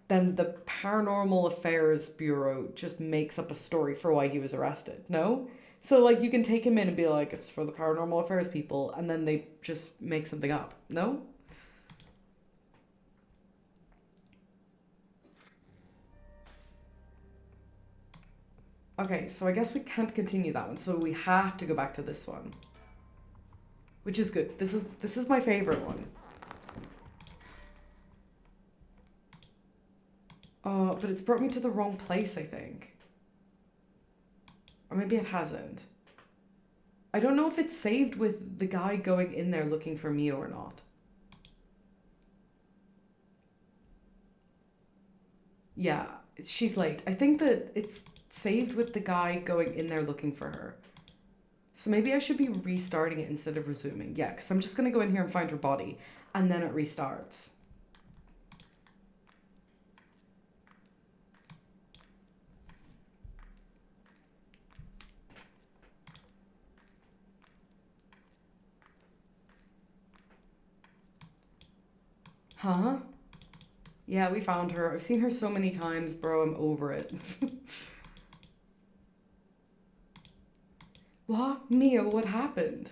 then the Paranormal Affairs Bureau just makes up a story for why he was arrested, no? So, like, you can take him in and be like, it's for the Paranormal Affairs people, and then they just make something up, no? Okay, so I guess we can't continue that one, so we have to go back to this one. Which is good. This is my favorite one. But it's brought me to the wrong place, I think. Or maybe it hasn't. I don't know if it's saved with the guy going in there looking for Mio or not. Yeah, she's late. I think that it's saved with the guy going in there looking for her. So maybe I should be restarting it instead of resuming. Yeah, because I'm just going to go in here and find her body. And then it restarts. Huh? Yeah, we found her. I've seen her so many times, bro. I'm over it. What? Mio, what happened?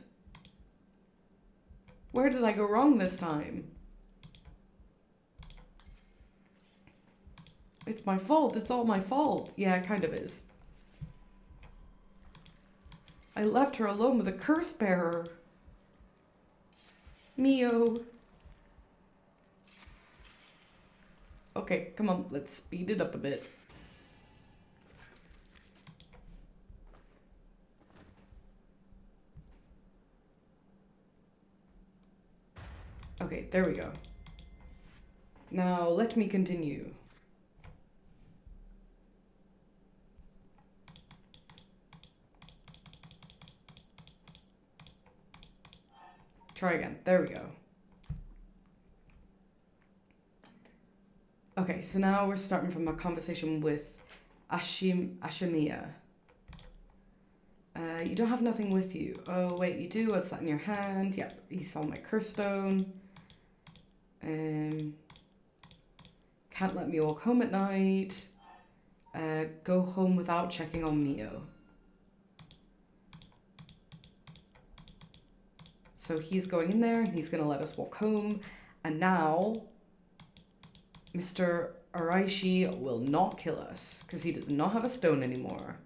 Where did I go wrong this time? It's my fault. It's all my fault. Yeah, it kind of is. I left her alone with a curse bearer. Mio. Okay, come on. Let's speed it up a bit. Okay, there we go. Now, let me continue. Try again. There we go. Okay, so now we're starting from a conversation with Ashimiya. You don't have nothing with you. Oh, wait, you do? What's that in your hand? Yep, he saw my curse stone. Can't let me walk home at night. Go home without checking on Mio. So he's going in there and he's going to let us walk home. And now Mr. Araishi will not kill us because he does not have a stone anymore.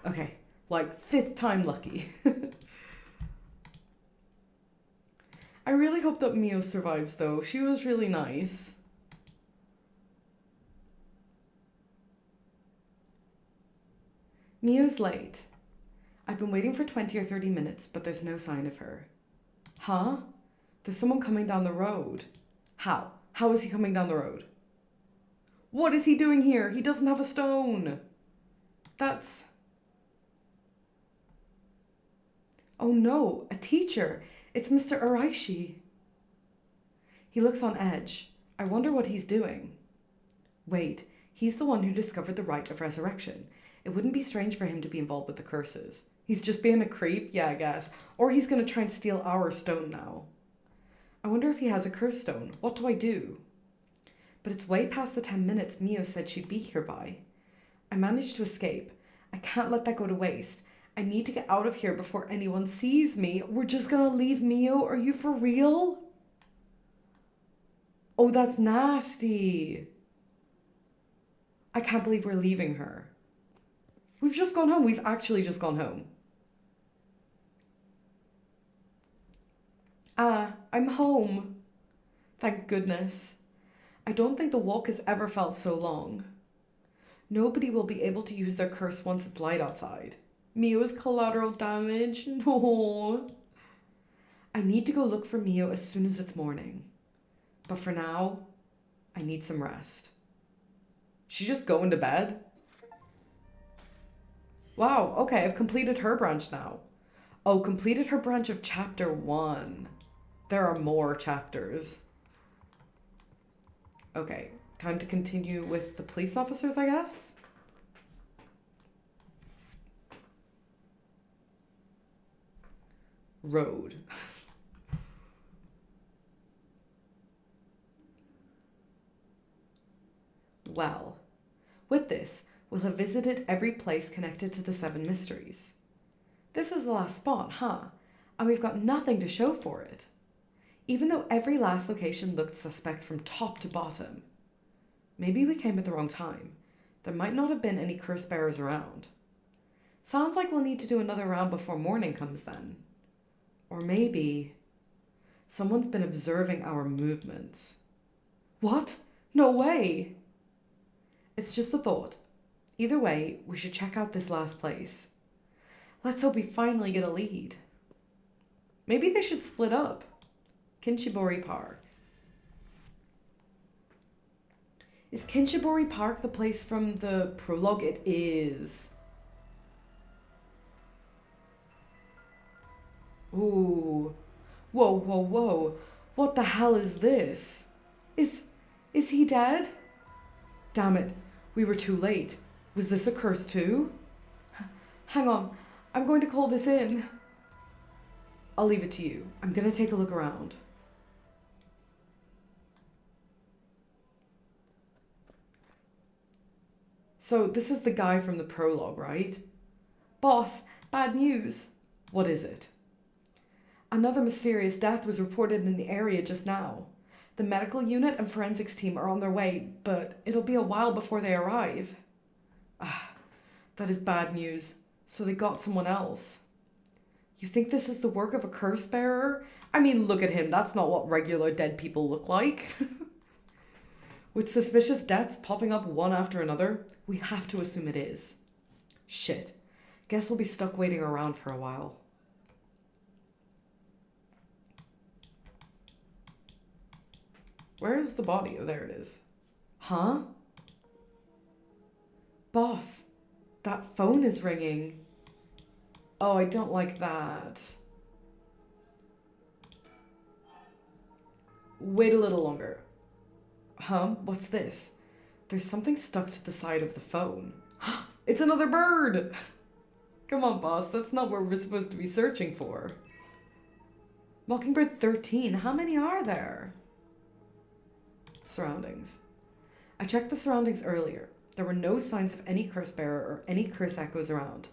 Okay, like 5th time lucky. I really hope that Mio survives though. She was really nice. Mio's late. I've been waiting for 20 or 30 minutes, but there's no sign of her. Huh? There's someone coming down the road. How? How is he coming down the road? What is he doing here? He doesn't have a stone. That's... Oh no, a teacher. It's Mr. Araishi. He looks on edge. I wonder what he's doing. Wait, he's the one who discovered the rite of resurrection. It wouldn't be strange for him to be involved with the curses. He's just being a creep, yeah, I guess. Or he's going to try and steal our stone now. I wonder if he has a curse stone. What do I do? But it's way past the 10 minutes Mio said she'd be here by. I managed to escape. I can't let that go to waste. I need to get out of here before anyone sees me. We're just going to leave Mio? Are you for real? Oh, that's nasty. I can't believe we're leaving her. We've just gone home. We've actually just gone home. Ah, I'm home. Thank goodness. I don't think the walk has ever felt so long. Nobody will be able to use their curse once it's light outside. Mio's collateral damage? No. I need to go look for Mio as soon as it's morning. But for now, I need some rest. She's just going to bed? Wow, okay, I've completed her branch now. Oh, completed her branch of chapter 1. There are more chapters. Okay, time to continue with the police officers, I guess? Road. Well, with this, we'll have visited every place connected to the 7 mysteries. This is the last spot, huh? And we've got nothing to show for it. Even though every last location looked suspect from top to bottom. Maybe we came at the wrong time. There might not have been any curse bearers around. Sounds like we'll need to do another round before morning comes then. Or maybe someone's been observing our movements. What? No way! It's just a thought. Either way, we should check out this last place. Let's hope we finally get a lead. Maybe they should split up. Kinshibori Park. Is Kinshibori Park the place from the prologue? It is. Ooh. Whoa, whoa, whoa. What the hell is this? Is he dead? Damn it. We were too late. Was this a curse too? Hang on. I'm going to call this in. I'll leave it to you. I'm going to take a look around. So this is the guy from the prologue, right? Boss, bad news. What is it? Another mysterious death was reported in the area just now. The medical unit and forensics team are on their way, but it'll be a while before they arrive. Ah, that is bad news. So they got someone else. You think this is the work of a curse bearer? I mean, look at him. That's not what regular dead people look like. With suspicious deaths popping up one after another, we have to assume it is. Shit. Guess we'll be stuck waiting around for a while. Where's the body? Oh, there it is. Huh? Boss, that phone is ringing. Oh, I don't like that. Wait a little longer. Huh? What's this? There's something stuck to the side of the phone. It's another bird! Come on, boss. That's not what we're supposed to be searching for. Mockingbird 13. How many are there? Surroundings. I checked the surroundings earlier. There were no signs of any curse bearer or any curse echoes around.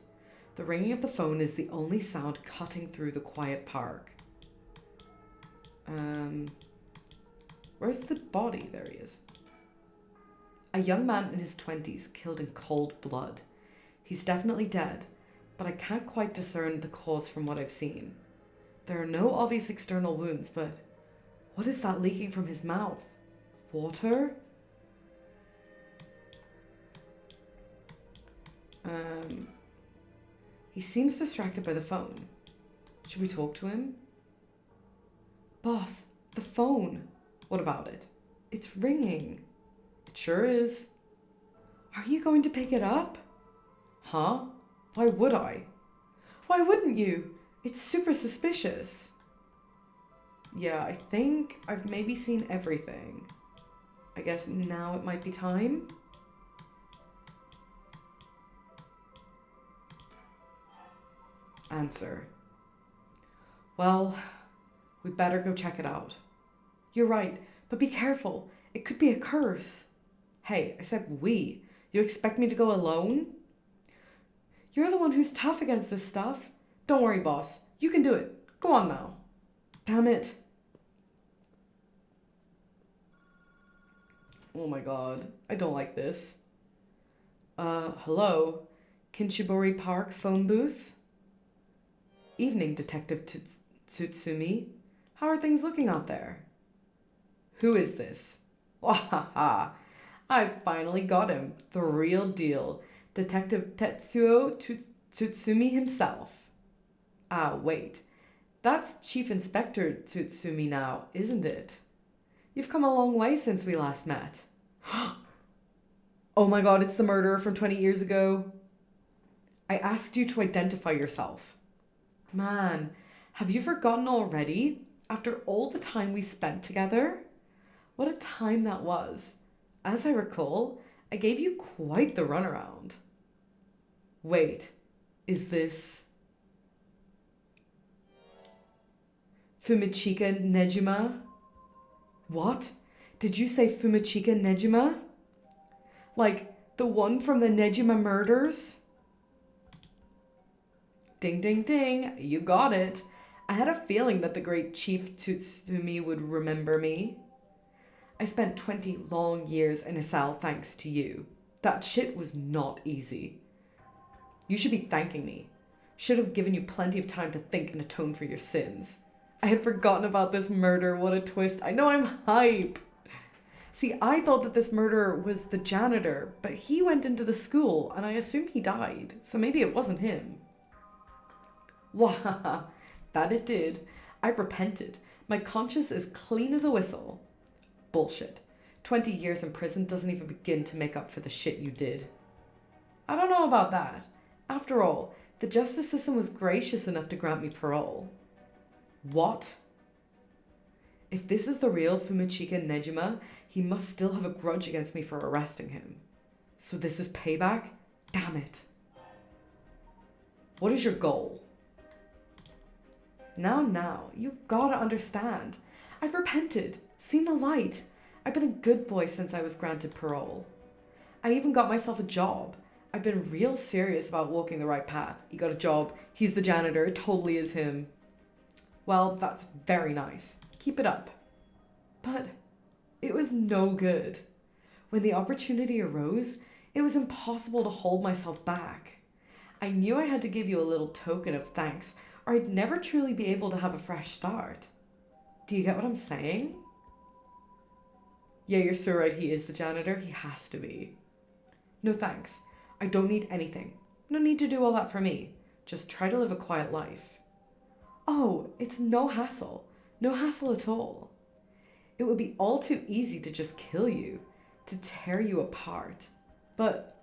The ringing of the phone is the only sound cutting through the quiet park. Where's the body? There he is. A young man in his 20s killed in cold blood. He's definitely dead, but I can't quite discern the cause from what I've seen. There are no obvious external wounds, but what is that leaking from his mouth? Water? He seems distracted by the phone. Should we talk to him? Boss, the phone. What about it? It's ringing. It sure is. Are you going to pick it up? Huh? Why would I? Why wouldn't you? It's super suspicious. Yeah, I think I've maybe seen everything. I guess now it might be time. Answer. Well, we better go check it out. You're right, but be careful. It could be a curse. Hey, I said we. You expect me to go alone? You're the one who's tough against this stuff. Don't worry, boss. You can do it. Go on now. Damn it. Oh my god. I don't like this. Hello? Kinshibori Park phone booth? Evening, Detective Tsutsumi. How are things looking out there? Who is this? Wahaha! I finally got him. The real deal. Detective Tsutsumi himself. Ah, wait. That's Chief Inspector Tsutsumi now, isn't it? You've come a long way since we last met. Oh my god, it's the murderer from 20 years ago. I asked you to identify yourself. Man, have you forgotten already? After all the time we spent together? What a time that was. As I recall, I gave you quite the runaround. Wait, is this... Fumichika Nejima? What? Did you say Fumichika Nejima? Like, the one from the Nejima murders? Ding, ding, ding. You got it. I had a feeling that the great Chief Tsutsumi would remember me. I spent 20 long years in a cell thanks to you. That shit was not easy. You should be thanking me. Should have given you plenty of time to think and atone for your sins. I had forgotten about this murder. What a twist. I know, I'm hype. See, I thought that this murderer was the janitor, but he went into the school and I assume he died. So maybe it wasn't him. Wahaha, that it did. I repented. My conscience is clean as a whistle. Bullshit. 20 years in prison doesn't even begin to make up for the shit you did. I don't know about that. After all, the justice system was gracious enough to grant me parole. What? If this is the real Fumichika Nejima, he must still have a grudge against me for arresting him. So this is payback? Damn it. What is your goal? Now, you gotta understand. I've repented, seen the light. I've been a good boy since I was granted parole. I even got myself a job. I've been real serious about walking the right path. You got a job, he's the janitor, it totally is him. Well, that's very nice. Keep it up. But it was no good. When the opportunity arose, it was impossible to hold myself back. I knew I had to give you a little token of thanks, or I'd never truly be able to have a fresh start. Do you get what I'm saying? Yeah, you're so right, he is the janitor. He has to be. No thanks. I don't need anything. No need to do all that for me. Just try to live a quiet life. Oh, it's no hassle. No hassle at all. It would be all too easy to just kill you, to tear you apart. But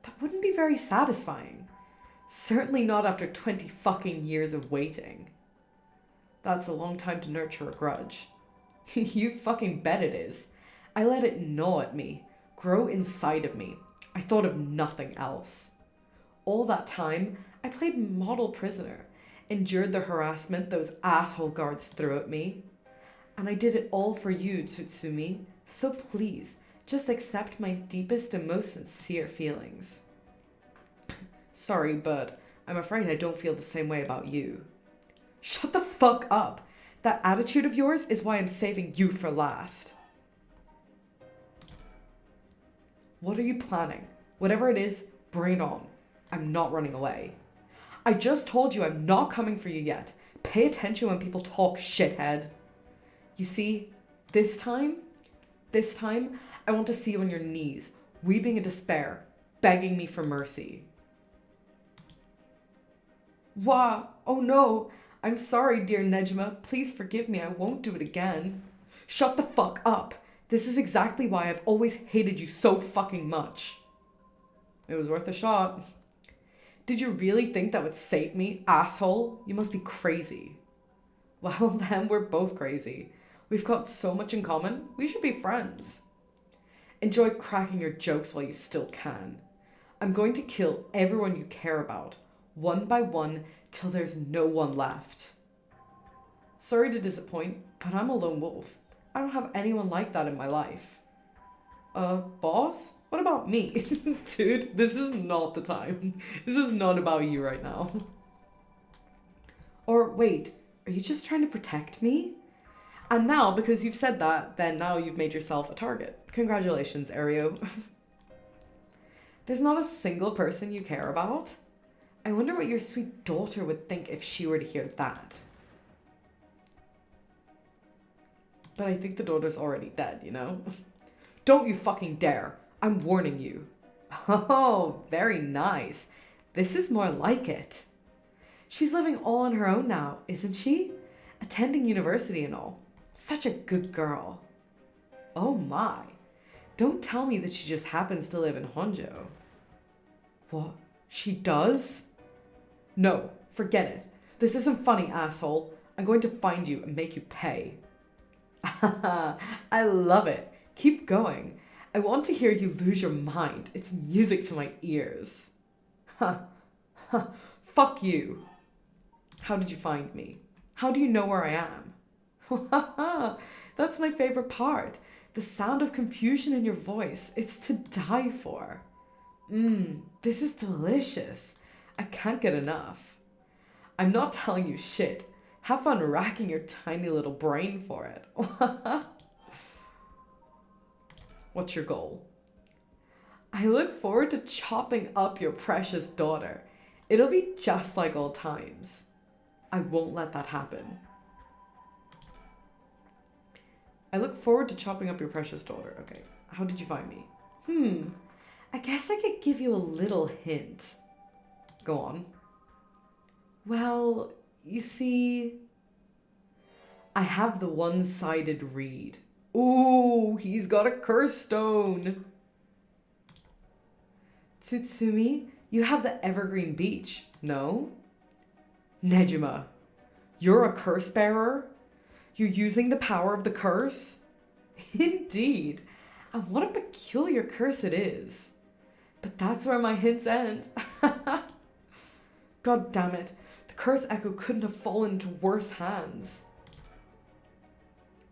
that wouldn't be very satisfying. Certainly not after 20 fucking years of waiting. That's a long time to nurture a grudge. You fucking bet it is. I let it gnaw at me, grow inside of me. I thought of nothing else. All that time, I played model prisoner, endured the harassment those asshole guards threw at me. And I did it all for you, Tsutsumi. So please, just accept my deepest and most sincere feelings. Sorry, but I'm afraid I don't feel the same way about you. Shut the fuck up. That attitude of yours is why I'm saving you for last. What are you planning? Whatever it is, bring it on. I'm not running away. I just told you I'm not coming for you yet. Pay attention when people talk, shithead. You see, this time, I want to see you on your knees, weeping in despair, begging me for mercy. Wah! Oh no! I'm sorry, dear Nejima. Please forgive me. I won't do it again. Shut the fuck up. This is exactly why I've always hated you so fucking much. It was worth a shot. Did you really think that would save me, asshole? You must be crazy. Well, then we're both crazy. We've got so much in common. We should be friends. Enjoy cracking your jokes while you still can. I'm going to kill everyone you care about, one by one, till there's no one left. Sorry to disappoint, but I'm a lone wolf. I don't have anyone like that in my life. Boss? What about me? Dude, this is not the time. This is not about you right now. Or wait, are you just trying to protect me? And now, because you've said that, then now you've made yourself a target. Congratulations, Ario. There's not a single person you care about? I wonder what your sweet daughter would think if she were to hear that. But I think the daughter's already dead, you know? Don't you fucking dare. I'm warning you. Oh, very nice. This is more like it. She's living all on her own now, isn't she? Attending university and all. Such a good girl. Oh my. Don't tell me that she just happens to live in Honjo. What? She does? No, forget it. This isn't funny, asshole. I'm going to find you and make you pay. I love it. Keep going. I want to hear you lose your mind. It's music to my ears. Ha. Ha. Fuck you. How did you find me? How do you know where I am? That's my favorite part. The sound of confusion in your voice. It's to die for. This is delicious. I can't get enough. I'm not telling you shit. Have fun racking your tiny little brain for it. What's your goal? I look forward to chopping up your precious daughter. It'll be just like old times. I won't let that happen. I look forward to chopping up your precious daughter. Okay, how did you find me? I guess I could give you a little hint. Go on. Well, you see, I have the one-sided read. Ooh, he's got a curse stone. Tsutsumi, you have the evergreen beach, no? Nejima, you're a curse bearer? You're using the power of the curse? Indeed. And what a peculiar curse it is. But that's where my hints end. God damn it. The curse echo couldn't have fallen into worse hands.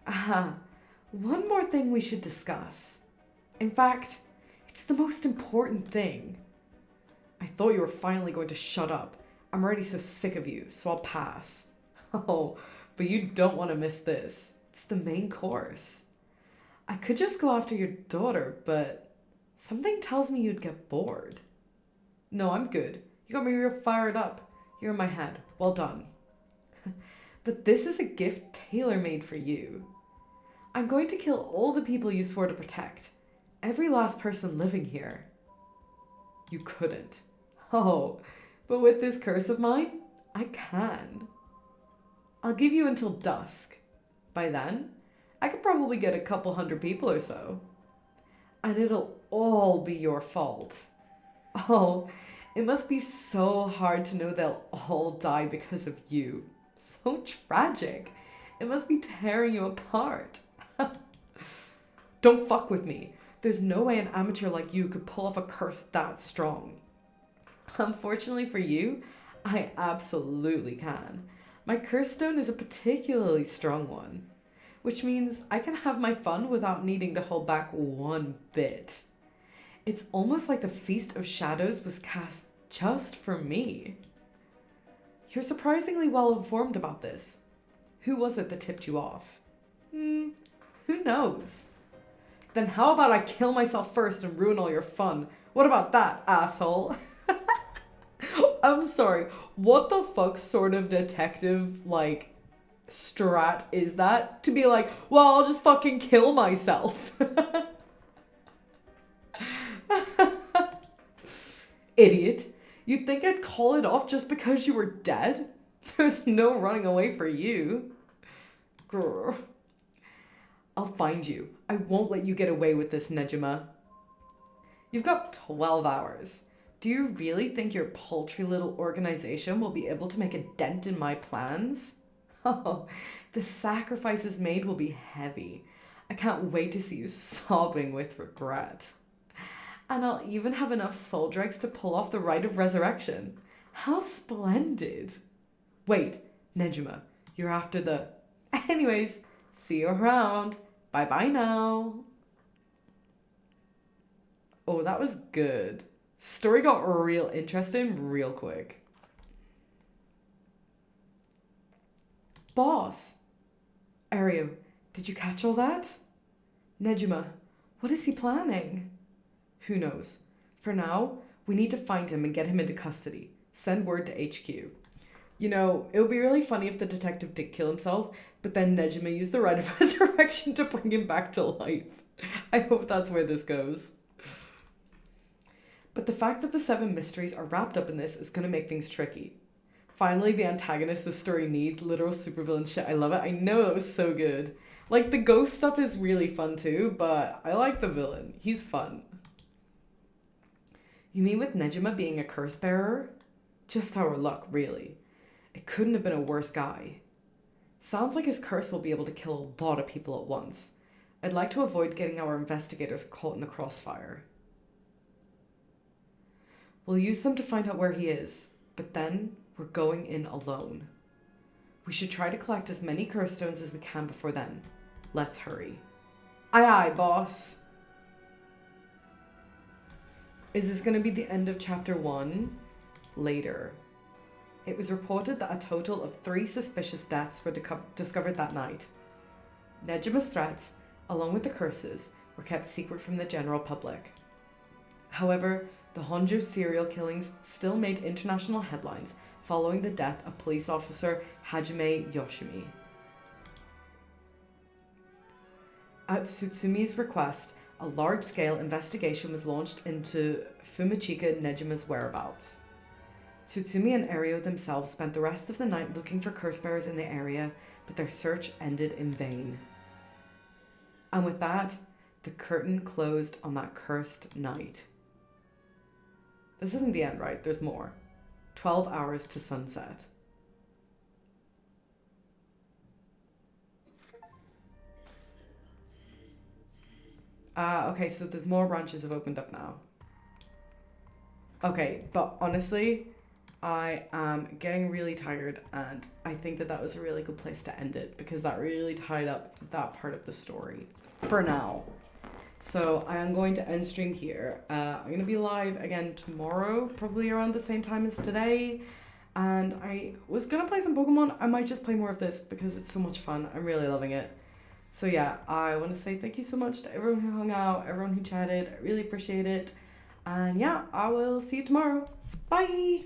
Aha. One more thing we should discuss. In fact, it's the most important thing. I thought you were finally going to shut up. I'm already so sick of you, so I'll pass. Oh, but you don't want to miss this. It's the main course. I could just go after your daughter, but something tells me you'd get bored. No, I'm good. You got me real fired up. You're in my head. Well done. But this is a gift tailor-made for you. I'm going to kill all the people you swore to protect. Every last person living here. You couldn't. Oh, but with this curse of mine, I can. I'll give you until dusk. By then, I could probably get a couple hundred people or so. And it'll all be your fault. Oh, it must be so hard to know they'll all die because of you. So tragic. It must be tearing you apart. Don't fuck with me. There's no way an amateur like you could pull off a curse that strong. Unfortunately for you, I absolutely can. My curse stone is a particularly strong one, which means I can have my fun without needing to hold back one bit. It's almost like the Feast of Shadows was cast just for me. You're surprisingly well informed about this. Who was it that tipped you off? Who knows? Then how about I kill myself first and ruin all your fun? What about that, asshole? I'm sorry, what the fuck sort of detective, like, strat is that? To be like, well, I'll just fucking kill myself. Idiot. You'd think I'd call it off just because you were dead? There's no running away for you. Grr. I'll find you. I won't let you get away with this, Nejima. You've got 12 hours. Do you really think your paltry little organization will be able to make a dent in my plans? Oh, the sacrifices made will be heavy. I can't wait to see you sobbing with regret. And I'll even have enough soul dregs to pull off the rite of resurrection. How splendid. Wait, Nejima, you're after the... Anyways, see you around. Bye-bye now. Oh, that was good. Story got real interesting real quick. Boss. Ario, did you catch all that? Nejima, what is he planning? Who knows? For now, we need to find him and get him into custody. Send word to HQ. You know, it would be really funny if the detective did kill himself, but then Nejima used the right of resurrection to bring him back to life. I hope that's where this goes. But the fact that the 7 mysteries are wrapped up in this is going to make things tricky. Finally, the antagonist this story needs, literal supervillain shit. I love it. I know it was so good. Like, the ghost stuff is really fun too, but I like the villain. He's fun. You mean with Nejima being a curse bearer? Just our luck, really. It couldn't have been a worse guy. Sounds like his curse will be able to kill a lot of people at once. I'd like to avoid getting our investigators caught in the crossfire. We'll use them to find out where he is, but then we're going in alone. We should try to collect as many curse stones as we can before then. Let's hurry. Aye aye, boss. Is this going to be the end of chapter 1? Later. It was reported that a total of 3 suspicious deaths were discovered that night. Nejima's threats, along with the curses, were kept secret from the general public. However, the Honjo serial killings still made international headlines following the death of police officer Hajime Yoshimi. At Tsutsumi's request, a large-scale investigation was launched into Fumichika Nejima's whereabouts. Tsutsumi and Ario themselves spent the rest of the night looking for curse bearers in the area, but their search ended in vain. And with that, the curtain closed on that cursed night. This isn't the end, right? There's more. 12 hours to sunset. Okay, so there's more branches have opened up now. Okay, but honestly, I am getting really tired, and I think that was a really good place to end it because that really tied up that part of the story for now. So I am going to end stream here. I'm going to be live again tomorrow, probably around the same time as today. And I was going to play some Pokemon. I might just play more of this because it's so much fun. I'm really loving it. So yeah, I want to say thank you so much to everyone who hung out, everyone who chatted. I really appreciate it. And yeah, I will see you tomorrow. Bye!